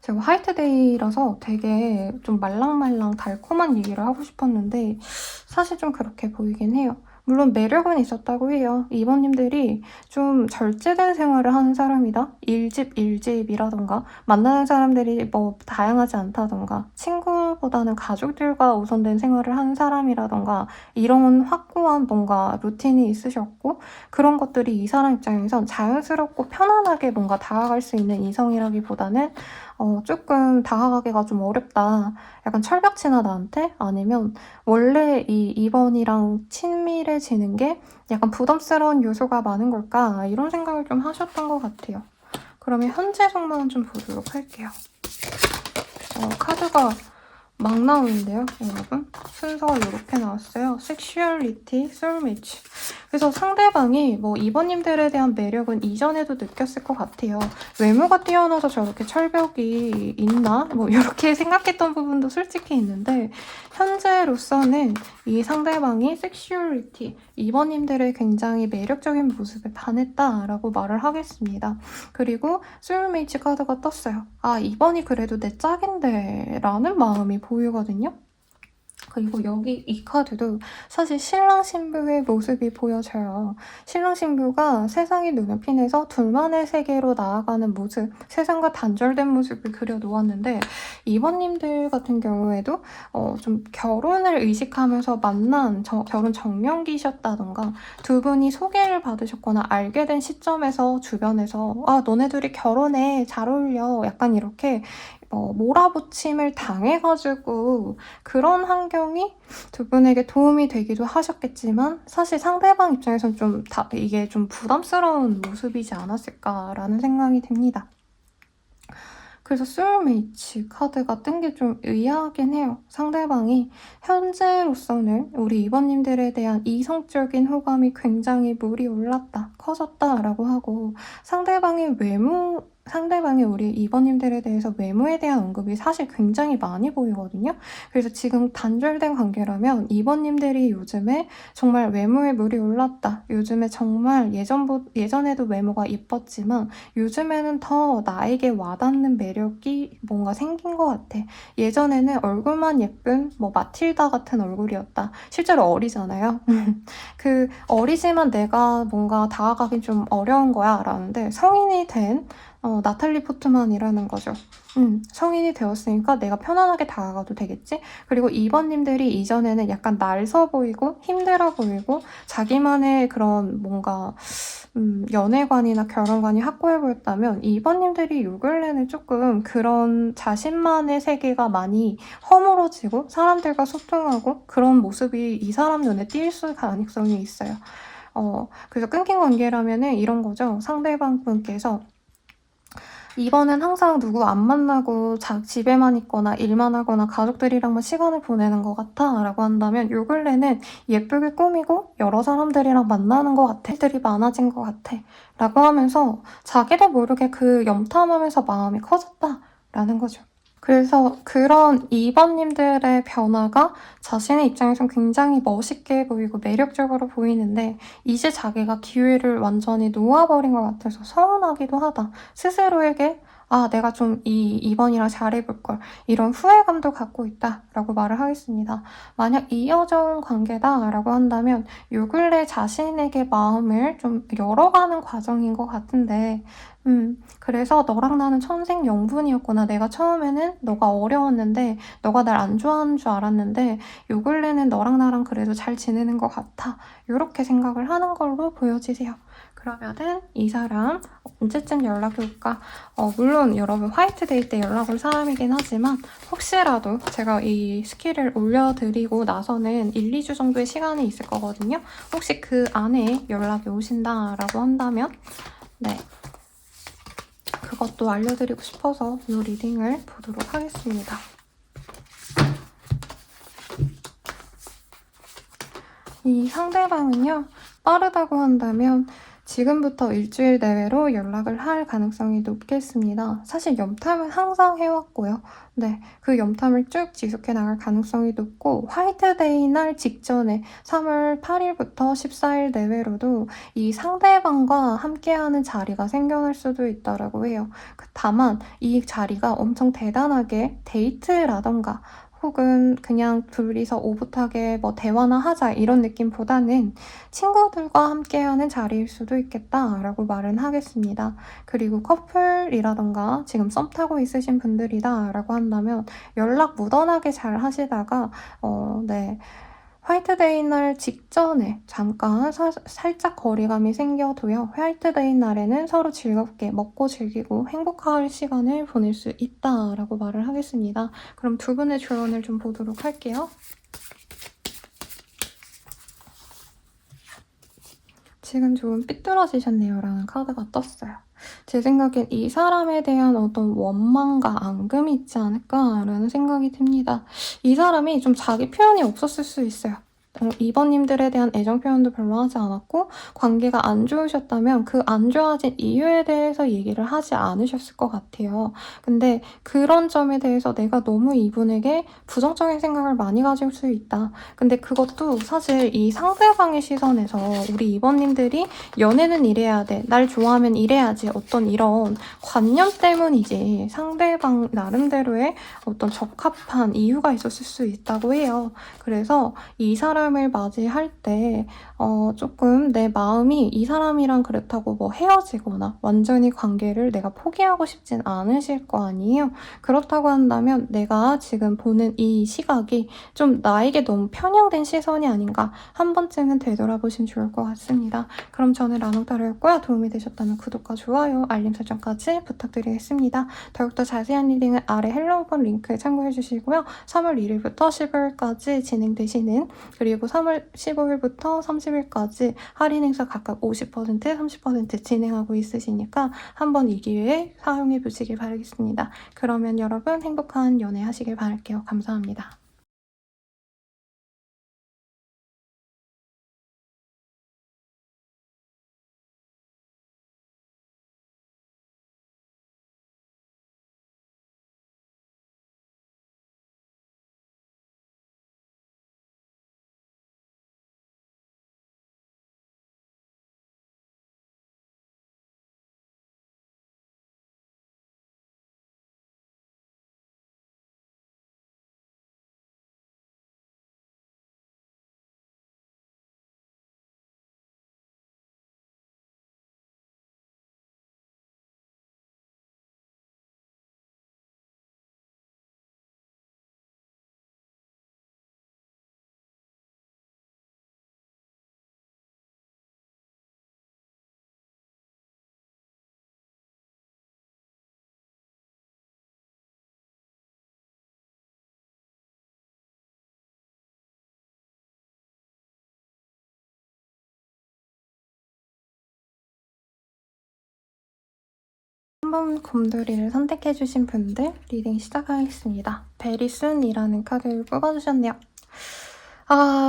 제가 화이트데이라서 되게 좀 말랑말랑 달콤한 얘기를 하고 싶었는데 사실 좀 그렇게 보이긴 해요. 물론 매력은 있었다고 해요. 2번님들이 좀 절제된 생활을 하는 사람이다. 1집이라던가 만나는 사람들이 다양하지 않다던가 친구보다는 가족들과 우선된 생활을 하는 사람이라던가 이런 확고한 뭔가 루틴이 있으셨고 그런 것들이 이 사람 입장에선 자연스럽고 편안하게 뭔가 다가갈 수 있는 이성이라기보다는 조금 다가가기가 좀 어렵다. 약간 철벽치나 나한테? 아니면 원래 이 2번이랑 친밀해지는 게 약간 부담스러운 요소가 많은 걸까? 이런 생각을 좀 하셨던 것 같아요. 그러면 현재 상황 좀 보도록 할게요. 카드가 막 나오는데요, 여러분. 순서가 이렇게 나왔어요. 섹슈얼리티, soulmate. 그래서 상대방이 뭐 이번님들에 대한 매력은 이전에도 느꼈을 것 같아요. 외모가 뛰어나서 저렇게 철벽이 있나? 뭐 이렇게 생각했던 부분도 솔직히 있는데 현재로서는 이 상대방이 섹슈얼리티, 이번님들의 굉장히 매력적인 모습에 반했다라고 말을 하겠습니다. 그리고 soulmate 카드가 떴어요. 아, 이번이 그래도 내 짝인데 라는 마음이 보이거든요. 그리고 여기 이 카드도 사실 신랑 신부의 모습이 보여져요. 신랑 신부가 세상이 눈앞인에서 둘만의 세계로 나아가는 모습, 세상과 단절된 모습을 그려놓았는데 이번님들 같은 경우에도 좀 결혼을 의식하면서 만난 결혼 정년기셨다던가 두 분이 소개를 받으셨거나 알게 된 시점에서 주변에서 아 너네 둘이 결혼해 잘 어울려 약간 이렇게 몰아붙임을 당해가지고 그런 환경이 두 분에게 도움이 되기도 하셨겠지만 사실 상대방 입장에선 이게 좀 부담스러운 모습이지 않았을까라는 생각이 듭니다. 그래서 soulmate 카드가 뜬 게 좀 의아하긴 해요. 상대방이 현재로서는 우리 이번님들에 대한 이성적인 호감이 굉장히 물이 올랐다, 커졌다라고 하고 상대방이 우리 이번님들에 대해서 외모에 대한 언급이 사실 굉장히 많이 보이거든요. 그래서 지금 단절된 관계라면 이번님들이 요즘에 정말 외모에 물이 올랐다. 요즘에 정말 예전에도 외모가 이뻤지만 요즘에는 더 나에게 와닿는 매력이 뭔가 생긴 것 같아. 예전에는 얼굴만 예쁜 뭐 마틸다 같은 얼굴이었다. 실제로 어리잖아요. 어리지만 내가 뭔가 다가가긴 좀 어려운 거야 라는데 성인이 된 나탈리 포트만이라는 거죠. 성인이 되었으니까 내가 편안하게 다가가도 되겠지? 그리고 이번님들이 이전에는 약간 날서 보이고 힘들어 보이고 자기만의 그런 뭔가 연애관이나 결혼관이 확고해 보였다면 이번님들이 요 근래는 조금 그런 자신만의 세계가 많이 허물어지고 사람들과 소통하고 그런 모습이 이 사람 눈에 띌 가능성이 있어요. 그래서 끊긴 관계라면은 이런 거죠. 상대방 분께서 이번엔 항상 누구 안 만나고 집에만 있거나 일만 하거나 가족들이랑만 시간을 보내는 것 같아 라고 한다면 요 근래는 예쁘게 꾸미고 여러 사람들이랑 만나는 것 같아. 들이 많아진 것 같아 라고 하면서 자기도 모르게 그 염탐하면서 마음이 커졌다 라는 거죠. 그래서 그런 2번님들의 변화가 자신의 입장에선 굉장히 멋있게 보이고 매력적으로 보이는데 이제 자기가 기회를 완전히 놓아버린 것 같아서 서운하기도 하다. 스스로에게 아 내가 좀 2번이랑 잘해볼걸 이런 후회감도 갖고 있다라고 말을 하겠습니다. 만약 이어져온 관계다라고 한다면 요 근래 자신에게 마음을 좀 열어가는 과정인 것 같은데 그래서 너랑 나는 천생연분이었구나. 내가 처음에는 너가 어려웠는데 너가 날 안 좋아하는 줄 알았는데 요 근래는 너랑 나랑 그래도 잘 지내는 것 같아. 이렇게 생각을 하는 걸로 보여지세요. 그러면은 이 사람 언제쯤 연락이 올까? 물론 여러분 화이트데이 때 연락 올 사람이긴 하지만 혹시라도 제가 이 스킬을 올려드리고 나서는 1, 2주 정도의 시간이 있을 거거든요. 혹시 그 안에 연락이 오신다라고 한다면 네. 그것도 알려드리고 싶어서 이 리딩을 보도록 하겠습니다. 이 상대방은요, 빠르다고 한다면 지금부터 일주일 내외로 연락을 할 가능성이 높겠습니다. 사실 염탐은 항상 해왔고요. 네, 그 염탐을 쭉 지속해 나갈 가능성이 높고 화이트데이 날 직전에 3월 8일부터 14일 내외로도 이 상대방과 함께하는 자리가 생겨날 수도 있다고 해요. 다만 이 자리가 엄청 대단하게 데이트라던가 혹은 그냥 둘이서 오붓하게 뭐 대화나 하자 이런 느낌보다는 친구들과 함께하는 자리일 수도 있겠다라고 말은 하겠습니다. 그리고 커플이라던가 지금 썸 타고 있으신 분들이다라고 한다면 연락 무던하게 잘 하시다가 네. 화이트데이 날 직전에 잠깐 살짝 거리감이 생겨도요. 화이트데이 날에는 서로 즐겁게 먹고 즐기고 행복할 시간을 보낼 수 있다라고 말을 하겠습니다. 그럼 두 분의 조언을 좀 보도록 할게요. 지금 좀 삐뚤어지셨네요 라는 카드가 떴어요. 제 생각엔 이 사람에 대한 어떤 원망과 앙금이 있지 않을까라는 생각이 듭니다. 이 사람이 좀 자기 표현이 없었을 수 있어요. 이번님들에 대한 애정 표현도 별로 하지 않았고 관계가 안 좋으셨다면 그 안 좋아진 이유에 대해서 얘기를 하지 않으셨을 것 같아요. 근데 그런 점에 대해서 내가 너무 이분에게 부정적인 생각을 많이 가질 수 있다. 근데 그것도 사실 이 상대방의 시선에서 우리 이번님들이 연애는 이래야 돼, 날 좋아하면 이래야지, 어떤 이런 관념 때문이지 상대방 나름대로의 어떤 적합한 이유가 있었을 수 있다고 해요. 그래서 이 사람을 맞이할 때 조금 내 마음이 이 사람이랑 그렇다고 뭐 헤어지거나 완전히 관계를 내가 포기하고 싶진 않으실 거 아니에요. 그렇다고 한다면 내가 지금 보는 이 시각이 좀 나에게 너무 편향된 시선이 아닌가 한 번쯤은 되돌아보시면 좋을 것 같습니다. 그럼 저는 라몽타로였고요. 도움이 되셨다면 구독과 좋아요, 알림 설정까지 부탁드리겠습니다. 더욱더 자세한 리딩은 아래 헬로우번 링크 참고해주시고요. 3월 1일부터 15일까지 진행되시는, 그리고 3월 15일부터 30일까지 할인 행사 각각 50%, 30% 진행하고 있으시니까 한번 이 기회에 사용해 보시길 바라겠습니다. 그러면 여러분 행복한 연애 하시길 바랄게요. 감사합니다. 한번 곰돌이를 선택해주신 분들 리딩 시작하겠습니다. 베리순이라는 카드를 뽑아주셨네요.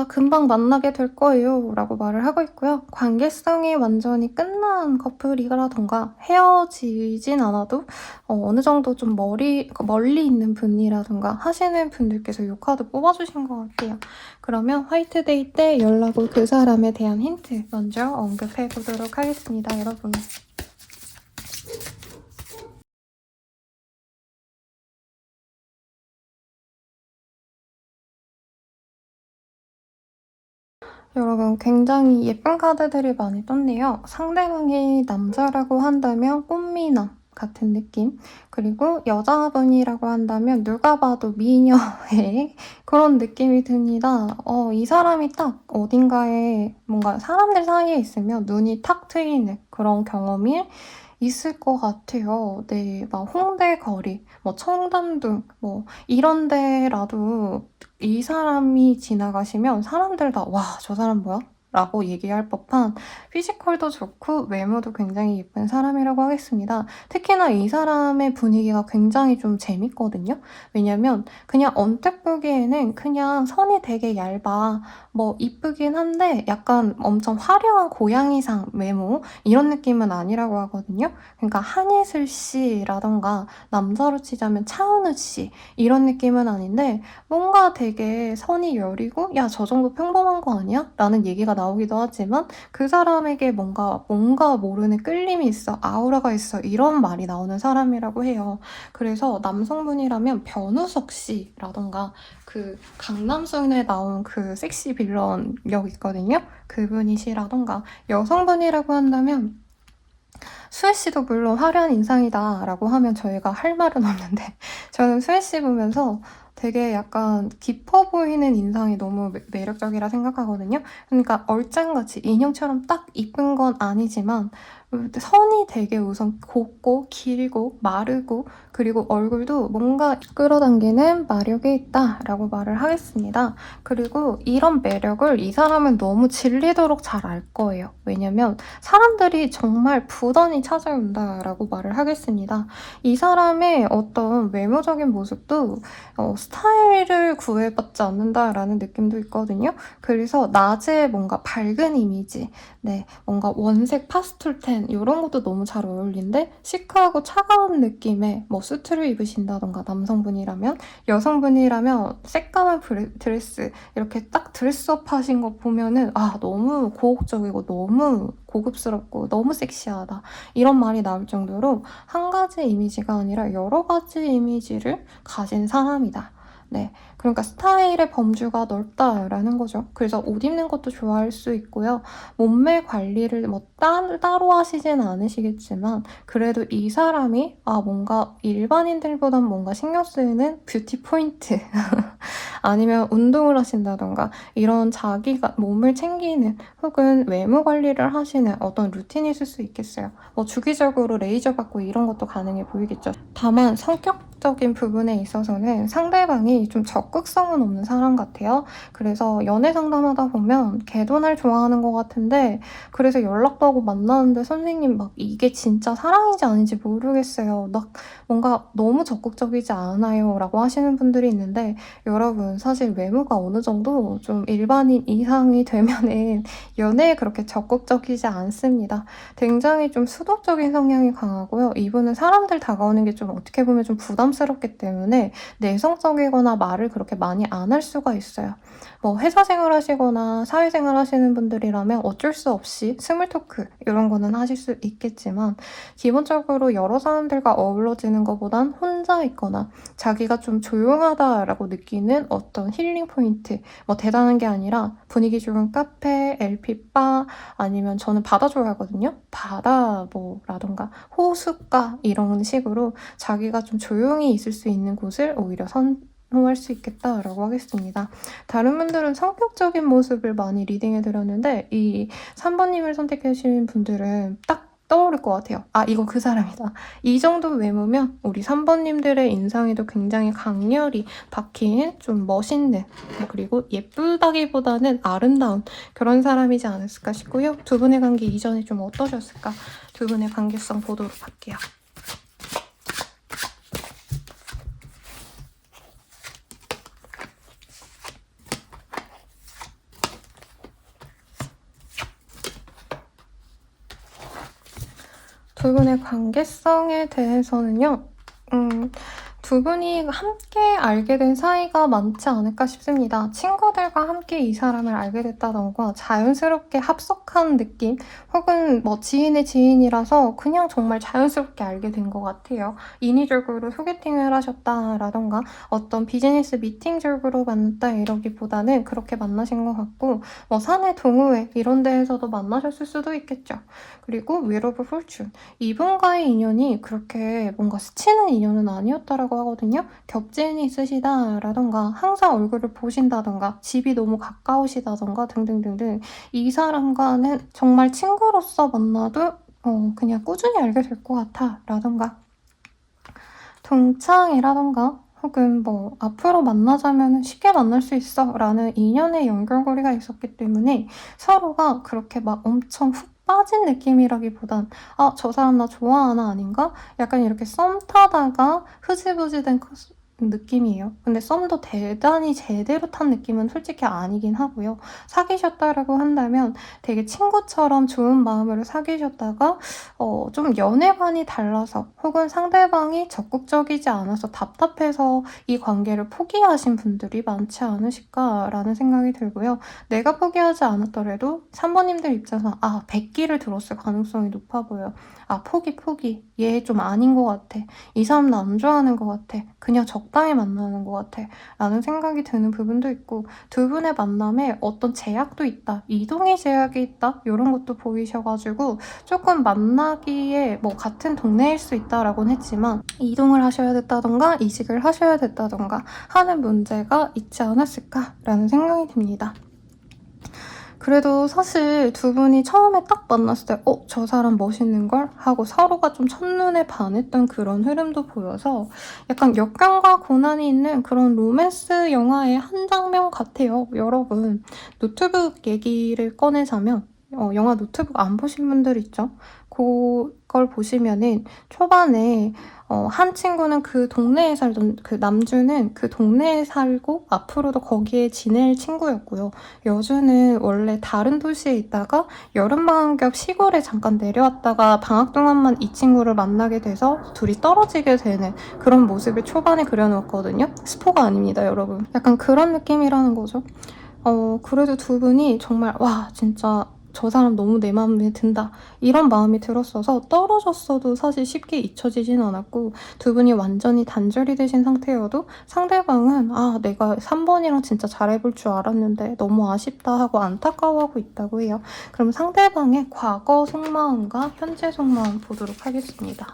금방 만나게 될 거예요 라고 말을 하고 있고요. 관계성이 완전히 끝난 커플이라던가 헤어지진 않아도 어느 정도 좀 멀리 있는 분이라던가 하시는 분들께서 이 카드 뽑아주신 것 같아요. 그러면 화이트데이 때 연락 올 그 사람에 대한 힌트 먼저 언급해 보도록 하겠습니다, 여러분. 여러분 굉장히 예쁜 카드들이 많이 떴네요. 상대방이 남자라고 한다면 꽃미남 같은 느낌, 그리고 여자분이라고 한다면 누가 봐도 미녀의 그런 느낌이 듭니다. 이 사람이 딱 어딘가에 뭔가 사람들 사이에 있으면 눈이 탁 트이는 그런 경험이 있을 것 같아요. 네, 막 홍대 거리, 뭐 청담동, 뭐 이런 데라도 이 사람이 지나가시면 사람들 다 와, 저 사람 뭐야? 라고 얘기할 법한 피지컬도 좋고 외모도 굉장히 예쁜 사람이라고 하겠습니다. 특히나 이 사람의 분위기가 굉장히 좀 재밌거든요. 왜냐면 그냥 언뜻 보기에는 그냥 선이 되게 얇아, 뭐 이쁘긴 한데 약간 엄청 화려한 고양이상 외모 이런 느낌은 아니라고 하거든요. 그러니까 한예슬 씨라던가 남자로 치자면 차은우 씨 이런 느낌은 아닌데 뭔가 되게 선이 여리고 야, 저 정도 평범한 거 아니야? 라는 얘기가 나오기도 하지만 그 사람에게 뭔가 모르는 끌림이 있어, 아우라가 있어, 이런 말이 나오는 사람이라고 해요. 그래서 남성분이라면 변우석 씨라던가 그 강남순에 나온 그 섹시 빌런 역 있거든요. 그분이시라던가 여성분이라고 한다면 수혜 씨도 물론 화려한 인상이다 라고 하면 저희가 할 말은 없는데 저는 수혜 씨 보면서 되게 약간 깊어 보이는 인상이 너무 매력적이라 생각하거든요. 그러니까 얼짱같이 인형처럼 딱 이쁜 건 아니지만 선이 되게 우선 곱고 길고 마르고 그리고 얼굴도 뭔가 끌어당기는 마력이 있다라고 말을 하겠습니다. 그리고 이런 매력을 이 사람은 너무 질리도록 잘 알 거예요. 왜냐면 사람들이 정말 부단히 찾아온다라고 말을 하겠습니다. 이 사람의 어떤 외모적인 모습도 스타일을 구애받지 않는다라는 느낌도 있거든요. 그래서 낮에 뭔가 밝은 이미지, 네, 뭔가 원색 파스텔텐 이런 것도 너무 잘 어울린데 시크하고 차가운 느낌의 뭐 수트를 입으신다던가 남성분이라면 여성분이라면 새까만 드레스 이렇게 딱 드레스업 하신 거 보면은 아 너무 고혹적이고 너무 고급스럽고 너무 섹시하다 이런 말이 나올 정도로 한 가지 이미지가 아니라 여러 가지 이미지를 가진 사람이다. 네, 그러니까 스타일의 범주가 넓다라는 거죠. 그래서 옷 입는 것도 좋아할 수 있고요. 몸매 관리를 뭐 따로 하시진 않으시겠지만 그래도 이 사람이 뭔가 일반인들보단 뭔가 신경 쓰이는 뷰티 포인트 아니면 운동을 하신다던가 이런 자기가 몸을 챙기는 혹은 외모 관리를 하시는 어떤 루틴이 있을 수 있겠어요. 뭐 주기적으로 레이저 받고 이런 것도 가능해 보이겠죠. 다만 성격적인 부분에 있어서는 상대방이 좀 적극성은 없는 사람 같아요. 그래서 연애 상담하다 보면 개돈을 좋아하는 것 같은데 그래서 연락도 하고 만나는데 선생님 막 이게 진짜 사랑인지 아닌지 모르겠어요. 막 뭔가 너무 적극적이지 않아요 라고 하시는 분들이 있는데 여러분 사실 외모가 어느 정도 좀 일반인 이상이 되면은 연애에 그렇게 적극적이지 않습니다. 굉장히 좀 수동적인 성향이 강하고요. 이분은 사람들 다가오는 게 좀 어떻게 보면 좀 부담스럽기 때문에 내성적이거나 말을 그렇게 많이 안 할 수가 있어요. 뭐 회사 생활 하시거나 사회생활 하시는 분들이라면 어쩔 수 없이 스몰 토크 이런 거는 하실 수 있겠지만 기본적으로 여러 사람들과 어우러지는 것보단 혼자 있거나 자기가 좀 조용하다라고 느끼는 어떤 힐링 포인트 뭐 대단한 게 아니라 분위기 좋은 카페, LP바 아니면 저는 바다 좋아하거든요. 바다 뭐라던가 호숫가 이런 식으로 자기가 좀 조용히 있을 수 있는 곳을 오히려 선호할 수 있겠다라고 하겠습니다. 다른 분들은 성격적인 모습을 많이 리딩해드렸는데 이 3번님을 선택하신 분들은 딱 떠오를 것 같아요. 아 이거 그 사람이다. 이 정도 외모면 우리 3번님들의 인상에도 굉장히 강렬히 박힌 좀 멋있는 그리고 예쁘다기보다는 아름다운 그런 사람이지 않았을까 싶고요. 두 분의 관계 이전에 좀 어떠셨을까? 두 분의 관계성 보도록 할게요. 두 분의 관계성에 대해서는요. 두 분이 함께 알게 된 사이가 많지 않을까 싶습니다. 친구들과 함께 이 사람을 알게 됐다던가 자연스럽게 합석한 느낌 혹은 뭐 지인의 지인이라서 그냥 정말 자연스럽게 알게 된 것 같아요. 인위적으로 소개팅을 하셨다라던가 어떤 비즈니스 미팅적으로 만났다 이러기보다는 그렇게 만나신 것 같고 뭐 사내 동호회 이런 데에서도 만나셨을 수도 있겠죠. 그리고 윌 오브 폴춘 이분과의 인연이 그렇게 뭔가 스치는 인연은 아니었다라고 하거든요. 겹지인이 있으시다라던가 항상 얼굴을 보신다던가 집이 너무 가까우시다던가 등등등등 이 사람과는 정말 친구로서 만나도 그냥 꾸준히 알게 될 것 같아 라던가 동창이라던가 혹은 뭐 앞으로 만나자면 쉽게 만날 수 있어 라는 인연의 연결고리가 있었기 때문에 서로가 그렇게 막 엄청 훅 빠진 느낌이라기보단 저 사람 나 좋아하나 아닌가? 약간 이렇게 썸 타다가 흐지부지 된 느낌이에요. 근데 썸도 대단히 제대로 탄 느낌은 솔직히 아니긴 하고요. 사귀셨다라고 한다면 되게 친구처럼 좋은 마음으로 사귀셨다가 좀 연애관이 달라서 혹은 상대방이 적극적이지 않아서 답답해서 이 관계를 포기하신 분들이 많지 않으실까라는 생각이 들고요. 내가 포기하지 않았더라도 3번님들 입장에서 100기를 들었을 가능성이 높아 보여요. 포기. 얘 좀 아닌 것 같아. 이 사람 나 안 좋아하는 것 같아. 그냥 적당히 만나는 것 같아. 라는 생각이 드는 부분도 있고 두 분의 만남에 어떤 제약도 있다. 이동의 제약이 있다. 이런 것도 보이셔가지고 조금 만나기에 뭐 같은 동네일 수 있다라고는 했지만 이동을 하셔야 됐다던가 이직을 하셔야 됐다던가 하는 문제가 있지 않았을까라는 생각이 듭니다. 그래도 사실 두 분이 처음에 딱 만났을 때 저 사람 멋있는걸? 하고 서로가 좀 첫눈에 반했던 그런 흐름도 보여서 약간 역경과 고난이 있는 그런 로맨스 영화의 한 장면 같아요. 여러분, 노트북 얘기를 꺼내자면 영화 노트북 안 보신 분들 있죠? 그걸 보시면은 초반에 한 친구는 그 동네에 살던 그 남주는 그 동네에 살고 앞으로도 거기에 지낼 친구였고요. 여주는 원래 다른 도시에 있다가 여름방학 겸 시골에 잠깐 내려왔다가 방학 동안만 이 친구를 만나게 돼서 둘이 떨어지게 되는 그런 모습을 초반에 그려놓았거든요. 스포가 아닙니다, 여러분. 약간 그런 느낌이라는 거죠. 그래도 두 분이 정말 와 진짜 저 사람 너무 내 마음에 든다 이런 마음이 들었어서 떨어졌어도 사실 쉽게 잊혀지진 않았고 두 분이 완전히 단절이 되신 상태여도 상대방은 내가 3번이랑 진짜 잘해볼 줄 알았는데 너무 아쉽다 하고 안타까워하고 있다고 해요. 그럼 상대방의 과거 속마음과 현재 속마음 보도록 하겠습니다.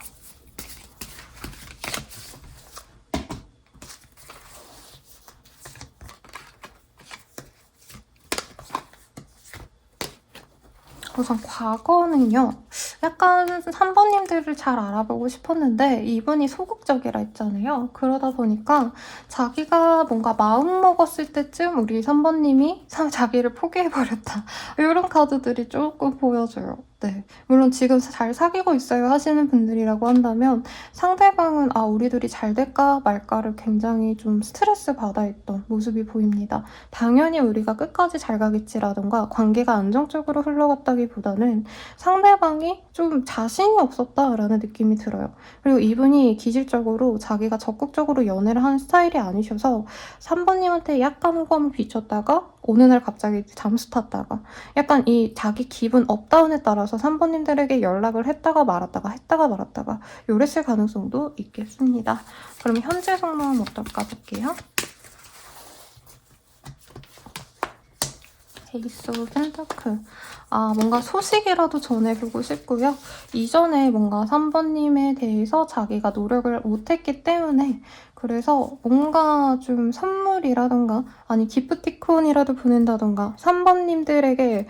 우선 과거는요. 약간 3번님들을 잘 알아보고 싶었는데 이분이 소극적이라 했잖아요. 그러다 보니까 자기가 뭔가 마음먹었을 때쯤 우리 3번님이 자기를 포기해버렸다. 이런 카드들이 조금 보여줘요. 네. 물론 지금 잘 사귀고 있어요 하시는 분들이라고 한다면 상대방은 우리 둘이 잘 될까 말까를 굉장히 좀 스트레스 받아 있던 모습이 보입니다. 당연히 우리가 끝까지 잘 가겠지라던가 관계가 안정적으로 흘러갔다기보다는 상대방이 좀 자신이 없었다라는 느낌이 들어요. 그리고 이분이 기질적으로 자기가 적극적으로 연애를 하는 스타일이 아니셔서 3번님한테 약간 호감을 비쳤다가 어느 날 갑자기 잠수 탔다가 약간 이 자기 기분 업다운에 따라서 3번님들에게 연락을 했다가 말았다가 요랬을 가능성도 있겠습니다. 그럼 현재 속마음 어떨까 볼게요. 에이스 오브 펜타클. 뭔가 소식이라도 전해보고 싶고요. 이전에 뭔가 3번님에 대해서 자기가 노력을 못했기 때문에 그래서 뭔가 좀 선물이라던가 아니 기프티콘이라도 보낸다던가 3번님들에게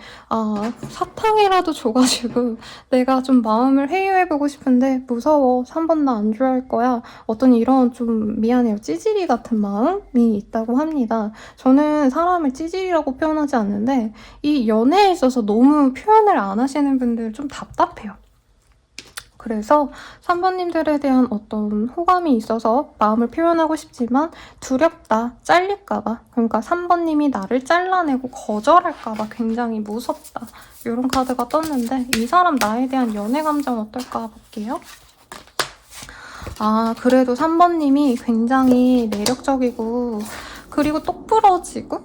사탕이라도 줘가지고 내가 좀 마음을 회유해보고 싶은데 무서워. 3번 나 안 좋아할 거야. 어떤 이런 좀 미안해요. 찌질이 같은 마음이 있다고 합니다. 저는 사람을 찌질이라고 표현하지 않는데 이 연애에 있어서 너무 표현을 안 하시는 분들 좀 답답해요. 그래서 3번님들에 대한 어떤 호감이 있어서 마음을 표현하고 싶지만 두렵다, 잘릴까봐. 그러니까 3번님이 나를 잘라내고 거절할까봐 굉장히 무섭다. 이런 카드가 떴는데 이 사람 나에 대한 연애 감정 어떨까 볼게요. 그래도 3번님이 굉장히 매력적이고 그리고 똑부러지고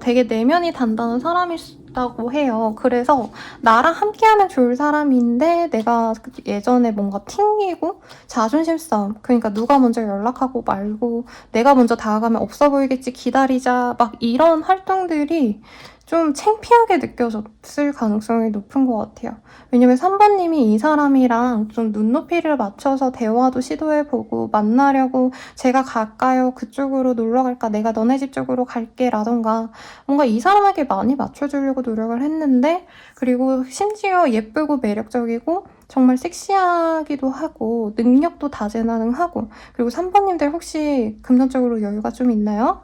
되게 내면이 단단한 사람이다고 해요. 그래서 나랑 함께하면 좋을 사람인데 내가 예전에 뭔가 튕기고 자존심 싸움 그러니까 누가 먼저 연락하고 말고 내가 먼저 다가가면 없어 보이겠지 기다리자 막 이런 활동들이 좀 창피하게 느껴졌을 가능성이 높은 것 같아요. 왜냐면 3번님이 이 사람이랑 좀 눈높이를 맞춰서 대화도 시도해보고 만나려고 제가 갈까요? 그쪽으로 놀러 갈까? 내가 너네 집 쪽으로 갈게 라던가 뭔가 이 사람에게 많이 맞춰주려고 노력을 했는데 그리고 심지어 예쁘고 매력적이고 정말 섹시하기도 하고 능력도 다재다능하고 그리고 3번님들 혹시 금전적으로 여유가 좀 있나요?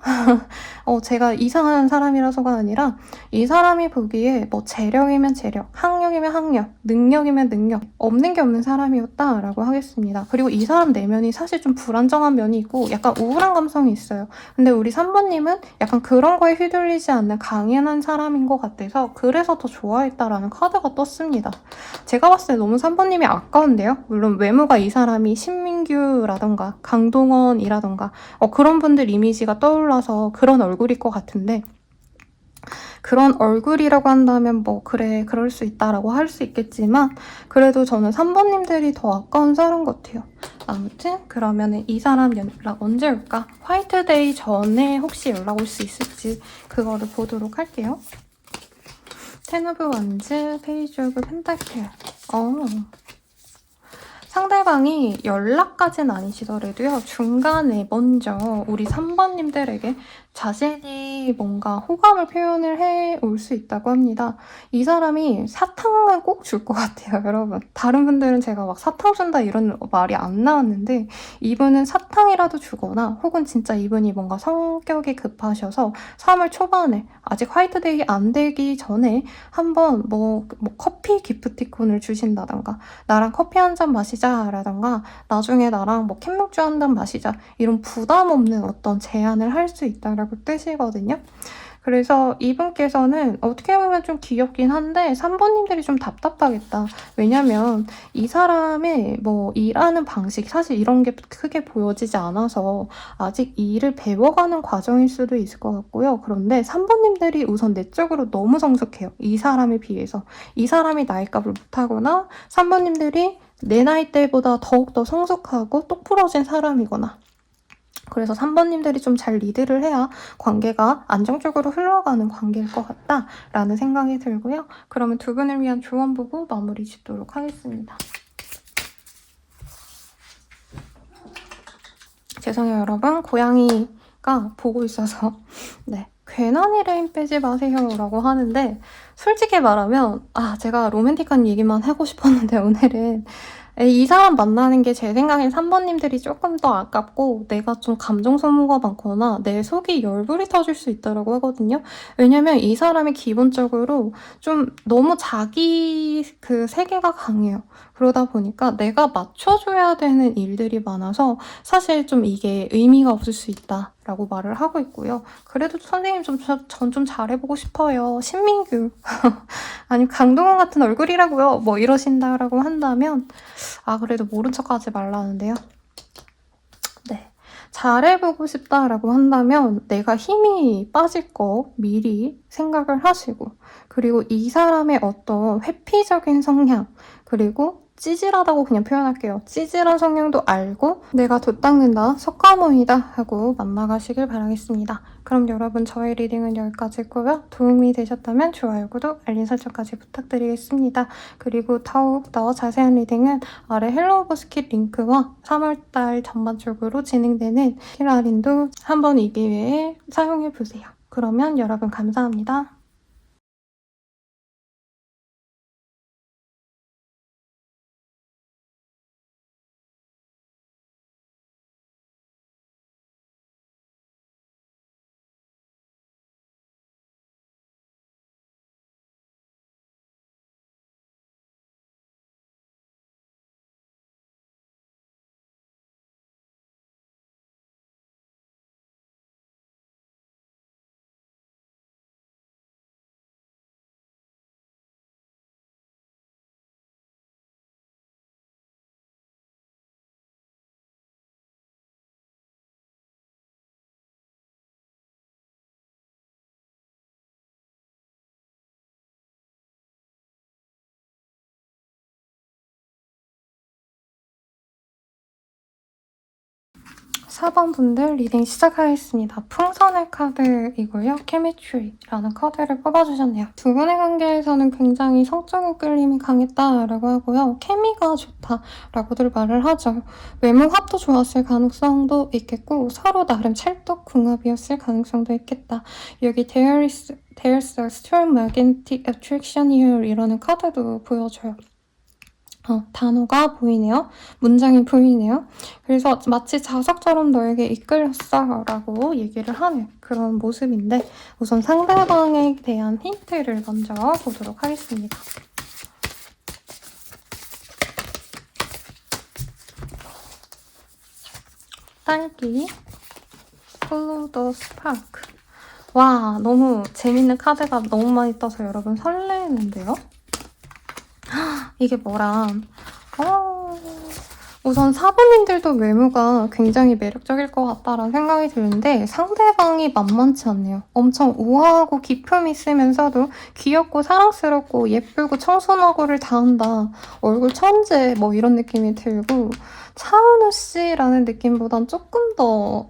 제가 이상한 사람이라서가 아니라 이 사람이 보기에 뭐 재력이면 재력, 학력이면 학력, 능력이면 능력 없는 게 없는 사람이었다라고 하겠습니다. 그리고 이 사람 내면이 사실 좀 불안정한 면이 있고 약간 우울한 감성이 있어요. 근데 우리 3번님은 약간 그런 거에 휘둘리지 않는 강인한 사람인 것 같아서 그래서 더 좋아했다라는 카드가 떴습니다. 제가 봤을 때 너무 3번님이 아까운데요? 물론 외모가 이 사람이 신민규라던가 강동원이라던가 그런 분들 이미지가 떠올라서 그런 얼굴일 것 같은데 그런 얼굴이라고 한다면 뭐 그래 그럴 수 있다라고 할 수 있겠지만 그래도 저는 3번님들이 더 아까운 사람 같아요. 아무튼 그러면 이 사람 연락 언제 올까? 화이트데이 전에 혹시 연락 올 수 있을지 그거를 보도록 할게요. 텐 오브 원즈, 페이지 오브 펜타클. 상대방이 연락까지는 아니시더라도요. 중간에 먼저 우리 3번님들에게 자신이 뭔가 호감을 표현을 해 올 수 있다고 합니다. 이 사람이 사탕은 꼭 줄 것 같아요, 여러분. 다른 분들은 제가 막 사탕 준다 이런 말이 안 나왔는데 이분은 사탕이라도 주거나 혹은 진짜 이분이 뭔가 성격이 급하셔서 3월 초반에 아직 화이트데이 안 되기 전에 한번 뭐 커피 기프티콘을 주신다던가 나랑 커피 한 잔 마시자라던가 나중에 나랑 뭐 캔맥주 한 잔 마시자 이런 부담 없는 어떤 제안을 할 수 있다라고 뜻이거든요. 그래서 이분께서는 어떻게 보면 좀 귀엽긴 한데 3번님들이 좀 답답하겠다. 왜냐면 이 사람의 뭐 일하는 방식 사실 이런 게 크게 보여지지 않아서 아직 이 일을 배워가는 과정일 수도 있을 것 같고요. 그런데 3번님들이 우선 내적으로 너무 성숙해요. 이 사람에 비해서. 이 사람이 나이값을 못하거나 3번님들이 내 나이대보다 더욱더 성숙하고 똑부러진 사람이거나 그래서 3번님들이 좀 잘 리드를 해야 관계가 안정적으로 흘러가는 관계일 것 같다라는 생각이 들고요. 그러면 두 분을 위한 조언 보고 마무리 짓도록 하겠습니다. 죄송해요, 여러분. 고양이가 보고 있어서 네. 괜한 일에 힘 빼지 마세요 라고 하는데 솔직히 말하면 제가 로맨틱한 얘기만 하고 싶었는데 오늘은 이 사람 만나는 게 제 생각엔 3번님들이 조금 더 아깝고 내가 좀 감정 소모가 많거나 내 속이 열불이 터질 수 있다고 하거든요. 왜냐면 이 사람이 기본적으로 좀 너무 자기 그 세계가 강해요. 그러다 보니까 내가 맞춰줘야 되는 일들이 많아서 사실 좀 이게 의미가 없을 수 있다라고 말을 하고 있고요. 그래도 선생님 전 좀 잘해보고 싶어요. 신민규 아니 강동원 같은 얼굴이라고요. 뭐 이러신다라고 한다면 그래도 모른 척하지 말라는데요. 네. 잘해보고 싶다라고 한다면 내가 힘이 빠질 거 미리 생각을 하시고 그리고 이 사람의 어떤 회피적인 성향 그리고 찌질하다고 그냥 표현할게요. 찌질한 성향도 알고 내가 돛닦는다, 석가모니다 하고 만나가시길 바라겠습니다. 그럼 여러분 저의 리딩은 여기까지고요. 도움이 되셨다면 좋아요, 구독, 알림 설정까지 부탁드리겠습니다. 그리고 더욱 더 자세한 리딩은 아래 헬로우 오버스킷 링크와 3월달 전반적으로 진행되는 힐라린도 한번 이 기회에 사용해보세요. 그러면 여러분 감사합니다. 사 번 분들 리딩 시작하겠습니다. 풍선의 카드이고요. 케미트리라는 카드를 뽑아주셨네요. 두 분의 관계에서는 굉장히 성적인 끌림이 강했다라고 하고요. 케미가 좋다라고들 말을 하죠. 외모 합도 좋았을 가능성도 있겠고 서로 나름 찰떡궁합이었을 가능성도 있겠다. 여기 There's a strong magnetic attraction here 이라는 카드도 보여줘요. 단어가 보이네요. 문장이 보이네요. 그래서 마치 자석처럼 너에게 이끌렸어 라고 얘기를 하는 그런 모습인데 우선 상대방에 대한 힌트를 먼저 보도록 하겠습니다. 딸기 Follow the Spark 와 너무 재밌는 카드가 너무 많이 떠서 여러분 설레는데요. 이게 뭐람 우선 사부님들도 외모가 굉장히 매력적일 것 같다라는 생각이 드는데 상대방이 만만치 않네요. 엄청 우아하고 기품 있으면서도 귀엽고 사랑스럽고 예쁘고 청순하고를 다한다. 얼굴 천재 뭐 이런 느낌이 들고 차은우 씨라는 느낌보단 조금 더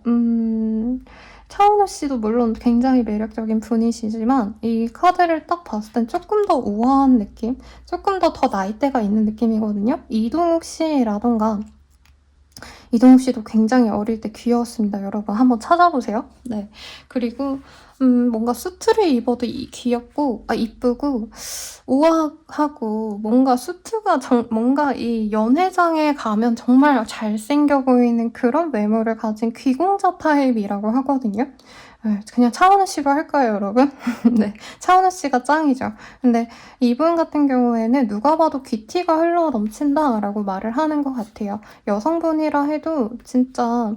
차은우 씨도 물론 굉장히 매력적인 분이시지만 이 카드를 딱 봤을 땐 조금 더 우아한 느낌? 조금 더 나이대가 있는 느낌이거든요. 이동욱 씨라던가 이동욱 씨도 굉장히 어릴 때 귀여웠습니다. 여러분 한번 찾아보세요. 네. 그리고 뭔가 수트를 입어도 귀엽고 이쁘고 우아하고 뭔가 수트가 뭔가 이 연회장에 가면 정말 잘생겨 보이는 그런 외모를 가진 귀공자 타입이라고 하거든요. 네, 그냥 차은우 씨로 할까요, 여러분? 네, 차은우 씨가 짱이죠. 근데 이분 같은 경우에는 누가 봐도 귀티가 흘러 넘친다라고 말을 하는 것 같아요. 여성분이라 해도 진짜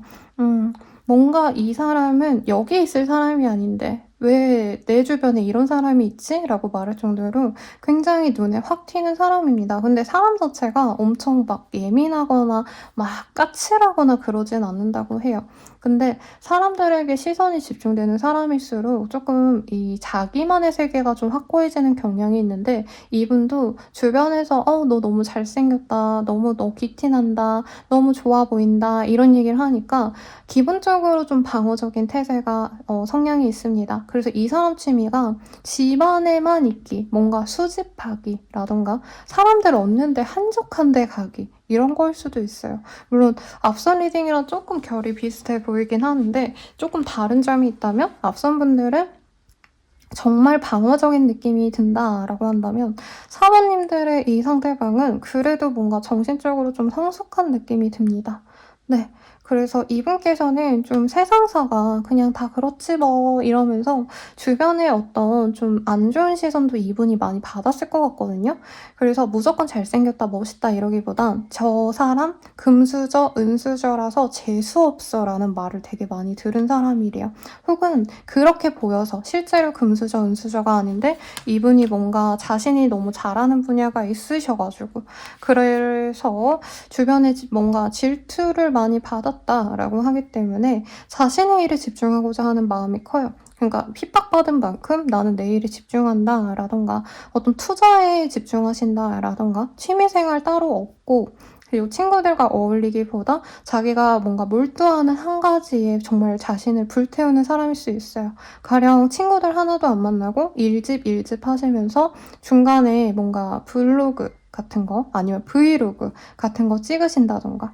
뭔가 이 사람은 여기 있을 사람이 아닌데 왜 내 주변에 이런 사람이 있지? 라고 말할 정도로 굉장히 눈에 확 튀는 사람입니다. 근데 사람 자체가 엄청 막 예민하거나 막 까칠하거나 그러진 않는다고 해요. 근데 사람들에게 시선이 집중되는 사람일수록 조금 이 자기만의 세계가 좀 확고해지는 경향이 있는데 이분도 주변에서 너 너무 잘생겼다, 너무 너 귀티난다, 너무 좋아 보인다 이런 얘기를 하니까 기본적으로 좀 방어적인 태세가 성향이 있습니다. 그래서 이 사람 취미가 집안에만 있기, 뭔가 수집하기라던가 사람들 없는데 한적한 데 가기 이런 거일 수도 있어요. 물론 앞선 리딩이랑 조금 결이 비슷해 보이긴 하는데 조금 다른 점이 있다면 앞선 분들은 정말 방어적인 느낌이 든다라고 한다면 사모님들의 이 상대방은 그래도 뭔가 정신적으로 좀 성숙한 느낌이 듭니다. 네. 그래서 이분께서는 좀 세상사가 그냥 다 그렇지 뭐 이러면서 주변에 어떤 좀 안 좋은 시선도 이분이 많이 받았을 것 같거든요. 그래서 무조건 잘생겼다 멋있다 이러기보단 저 사람 금수저 은수저라서 재수없어 라는 말을 되게 많이 들은 사람이래요. 혹은 그렇게 보여서 실제로 금수저 은수저가 아닌데 이분이 뭔가 자신이 너무 잘하는 분야가 있으셔가지고 그래서 주변에 뭔가 질투를 많이 받았다라고 하기 때문에 자신의 일에 집중하고자 하는 마음이 커요. 그러니까 핍박받은 만큼 나는 내 일에 집중한다 라던가 어떤 투자에 집중하신다 라던가 취미생활 따로 없고 그리고 친구들과 어울리기보다 자기가 뭔가 몰두하는 한 가지에 정말 자신을 불태우는 사람일 수 있어요. 가령 친구들 하나도 안 만나고 일집 하시면서 중간에 뭔가 블로그 같은 거 아니면 브이로그 같은 거 찍으신다던가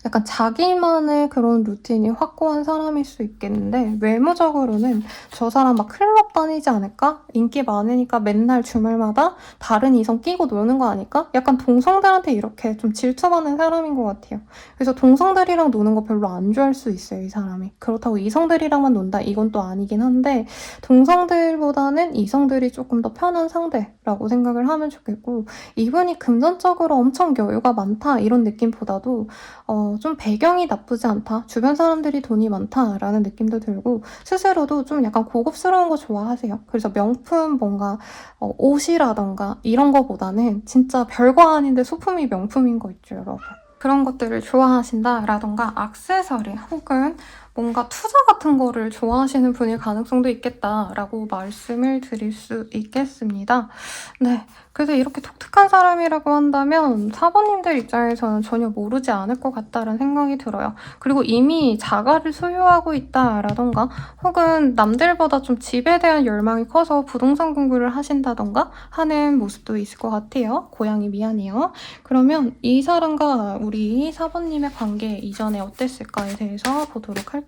약간 자기만의 그런 루틴이 확고한 사람일 수 있겠는데 외모적으로는 저 사람 막 클럽 다니지 않을까? 인기 많으니까 맨날 주말마다 다른 이성 끼고 노는 거 아닐까? 약간 동성들한테 이렇게 좀 질투받는 사람인 것 같아요. 그래서 동성들이랑 노는 거 별로 안 좋아할 수 있어요, 이 사람이. 그렇다고 이성들이랑만 논다? 이건 또 아니긴 한데 동성들보다는 이성들이 조금 더 편한 상대라고 생각을 하면 좋겠고 이분이 금전적으로 엄청 여유가 많다 이런 느낌보다도 좀 배경이 나쁘지 않다. 주변 사람들이 돈이 많다라는 느낌도 들고 스스로도 좀 약간 고급스러운 거 좋아하세요. 그래서 명품 뭔가 옷이라던가 이런 거보다는 진짜 별거 아닌데 소품이 명품인 거 있죠, 여러분. 그런 것들을 좋아하신다라던가 액세서리 혹은 뭔가 투자 같은 거를 좋아하시는 분일 가능성도 있겠다라고 말씀을 드릴 수 있겠습니다. 네, 그래서 이렇게 독특한 사람이라고 한다면 사모님들 입장에서는 전혀 모르지 않을 것 같다는 생각이 들어요. 그리고 이미 자가를 소유하고 있다라던가 혹은 남들보다 좀 집에 대한 열망이 커서 부동산 공부를 하신다던가 하는 모습도 있을 것 같아요. 고양이 미안해요. 그러면 이 사람과 우리 사모님의 관계 이전에 어땠을까에 대해서 보도록 할게요.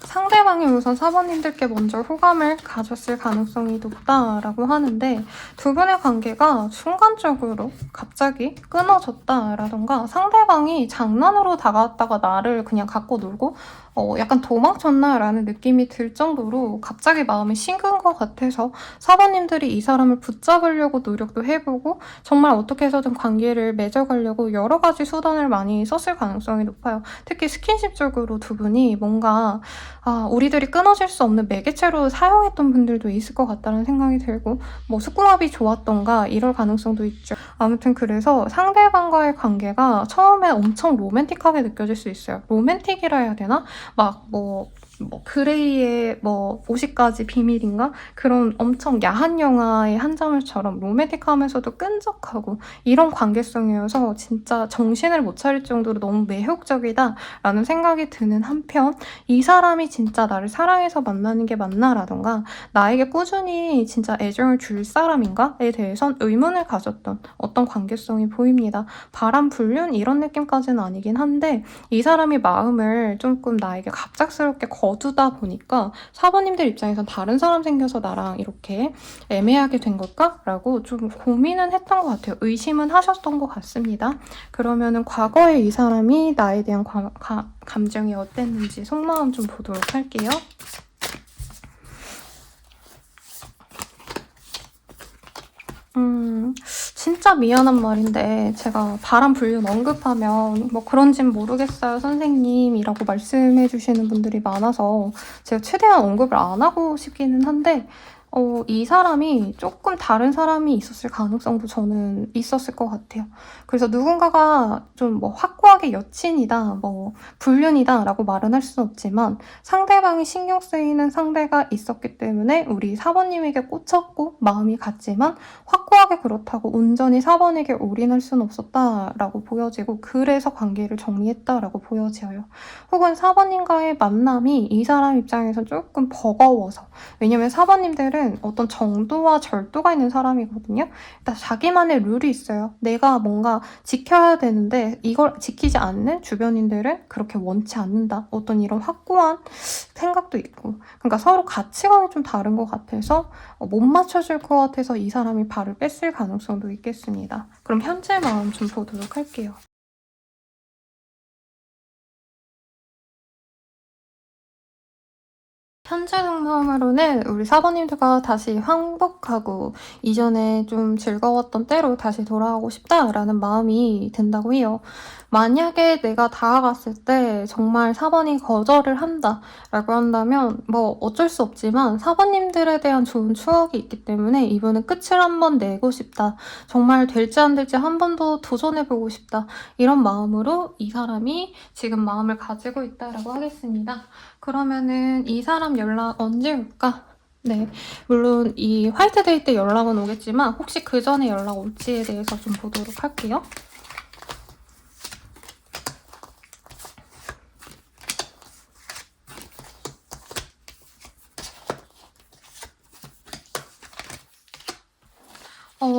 상대방이 우선 사모님들께 먼저 호감을 가졌을 가능성이 높다라고 하는데 두 분의 관계가 순간적으로 갑자기 끊어졌다라던가 상대방이 장난으로 다가왔다가 나를 그냥 갖고 놀고 약간 도망쳤나라는 느낌이 들 정도로 갑자기 마음이 식은 것 같아서 사모님들이 이 사람을 붙잡으려고 노력도 해보고 정말 어떻게 해서든 관계를 맺어가려고 여러 가지 수단을 많이 썼을 가능성이 높아요. 특히 스킨십 쪽으로 두 분이 뭔가 우리들이 끊어질 수 없는 매개체로 사용했던 분들도 있을 것 같다는 생각이 들고 뭐 속궁합이 좋았던가 이럴 가능성도 있죠. 아무튼 그래서 상대방과의 관계가 처음에 엄청 로맨틱하게 느껴질 수 있어요. 로맨틱이라 해야 되나? 막 뭐 그레이의 뭐 50가지 비밀인가? 그런 엄청 야한 영화의 한 장면처럼 로맨틱하면서도 끈적하고 이런 관계성이어서 진짜 정신을 못 차릴 정도로 너무 매혹적이다라는 생각이 드는 한편 이 사람이 진짜 나를 사랑해서 만나는 게 맞나라던가 나에게 꾸준히 진짜 애정을 줄 사람인가에 대해선 의문을 가졌던 어떤 관계성이 보입니다. 바람 불륜 이런 느낌까지는 아니긴 한데 이 사람이 마음을 조금 나에게 갑작스럽게 거두다 보니까 사부님들 입장에선 다른 사람 생겨서 나랑 이렇게 애매하게 된 걸까? 라고 좀 고민은 했던 것 같아요. 의심은 하셨던 것 같습니다. 그러면은 과거에 이 사람이 나에 대한 감정이 어땠는지 속마음 좀 보도록 할게요. 진짜 미안한 말인데 제가 바람 불륜 언급하면 뭐 그런진 모르겠어요 선생님이라고 말씀해 주시는 분들이 많아서 제가 최대한 언급을 안 하고 싶기는 한데 이 사람이 조금 다른 사람이 있었을 가능성도 저는 있었을 것 같아요. 그래서 누군가가 좀 뭐 확고하게 여친이다, 뭐 불륜이다 라고 말은 할 수는 없지만 상대방이 신경 쓰이는 상대가 있었기 때문에 우리 사번님에게 꽂혔고 마음이 갔지만 확고하게 그렇다고 온전히 사번에게 올인할 수는 없었다라고 보여지고 그래서 관계를 정리했다라고 보여져요. 혹은 사번님과의 만남이 이 사람 입장에서 조금 버거워서 왜냐면 사번님들은 어떤 정도와 절도가 있는 사람이거든요. 일단 자기만의 룰이 있어요. 내가 뭔가 지켜야 되는데 이걸 지키지 않는 주변인들은 그렇게 원치 않는다. 어떤 이런 확고한 생각도 있고 그러니까 서로 가치관이 좀 다른 것 같아서 못 맞춰줄 것 같아서 이 사람이 발을 뺐을 가능성도 있겠습니다. 그럼 현재 마음 좀 보도록 할게요. 현재 상황으로는 우리 사부님들과 다시 항복하고 이전에 좀 즐거웠던 때로 다시 돌아가고 싶다라는 마음이 든다고 해요. 만약에 내가 다가갔을 때 정말 사번이 거절을 한다라고 한다면 뭐 어쩔 수 없지만 사번님들에 대한 좋은 추억이 있기 때문에 이번엔 끝을 한번 내고 싶다. 정말 될지 안 될지 한 번 더 도전해보고 싶다. 이런 마음으로 이 사람이 지금 마음을 가지고 있다라고 하겠습니다. 그러면은 이 사람 연락 언제 올까? 네, 물론 이 화이트데이 때 연락은 오겠지만 혹시 그 전에 연락 올지에 대해서 좀 보도록 할게요.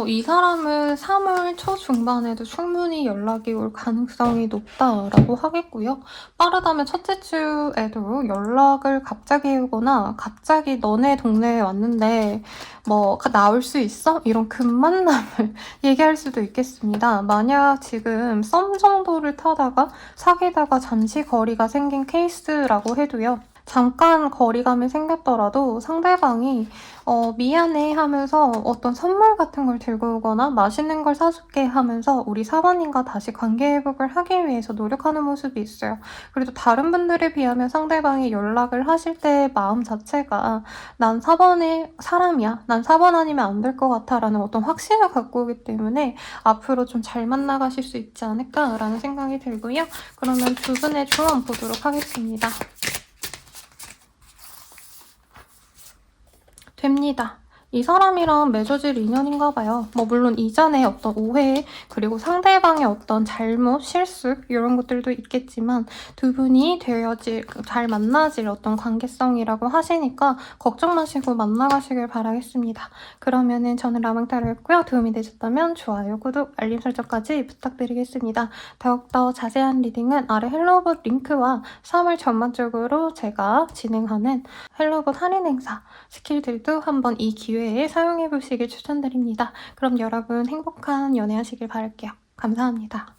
이 사람은 3월 초중반에도 충분히 연락이 올 가능성이 높다라고 하겠고요. 빠르다면 첫째 주에도 연락을 갑자기 오거나 갑자기 너네 동네에 왔는데 뭐 나올 수 있어? 이런 급만남을 얘기할 수도 있겠습니다. 만약 지금 썸 정도를 타다가 사귀다가 잠시 거리가 생긴 케이스라고 해도요. 잠깐 거리감이 생겼더라도 상대방이 미안해 하면서 어떤 선물 같은 걸 들고 오거나 맛있는 걸 사줄게 하면서 우리 사번님과 다시 관계 회복을 하기 위해서 노력하는 모습이 있어요. 그래도 다른 분들에 비하면 상대방이 연락을 하실 때 마음 자체가 난 사번의 사람이야. 난 사번 아니면 안 될 것 같아 라는 어떤 확신을 갖고 오기 때문에 앞으로 좀 잘 만나가실 수 있지 않을까라는 생각이 들고요. 그러면 두 분의 조언 보도록 하겠습니다. 됩니다. 이 사람이랑 맺어질 인연인가 봐요. 뭐 물론 이전에 어떤 오해 그리고 상대방의 어떤 잘못, 실수 이런 것들도 있겠지만 두 분이 잘 만나질 어떤 관계성이라고 하시니까 걱정 마시고 만나가시길 바라겠습니다. 그러면은 저는 라망타로였고요. 도움이 되셨다면 좋아요, 구독, 알림 설정까지 부탁드리겠습니다. 더욱더 자세한 리딩은 아래 헬로봇 링크와 3월 전반적으로 제가 진행하는 헬로봇 할인 행사 스킬들도 한번 이 기회에 사용해보시길 추천드립니다. 그럼 여러분 행복한 연애 하시길 바랄게요. 감사합니다.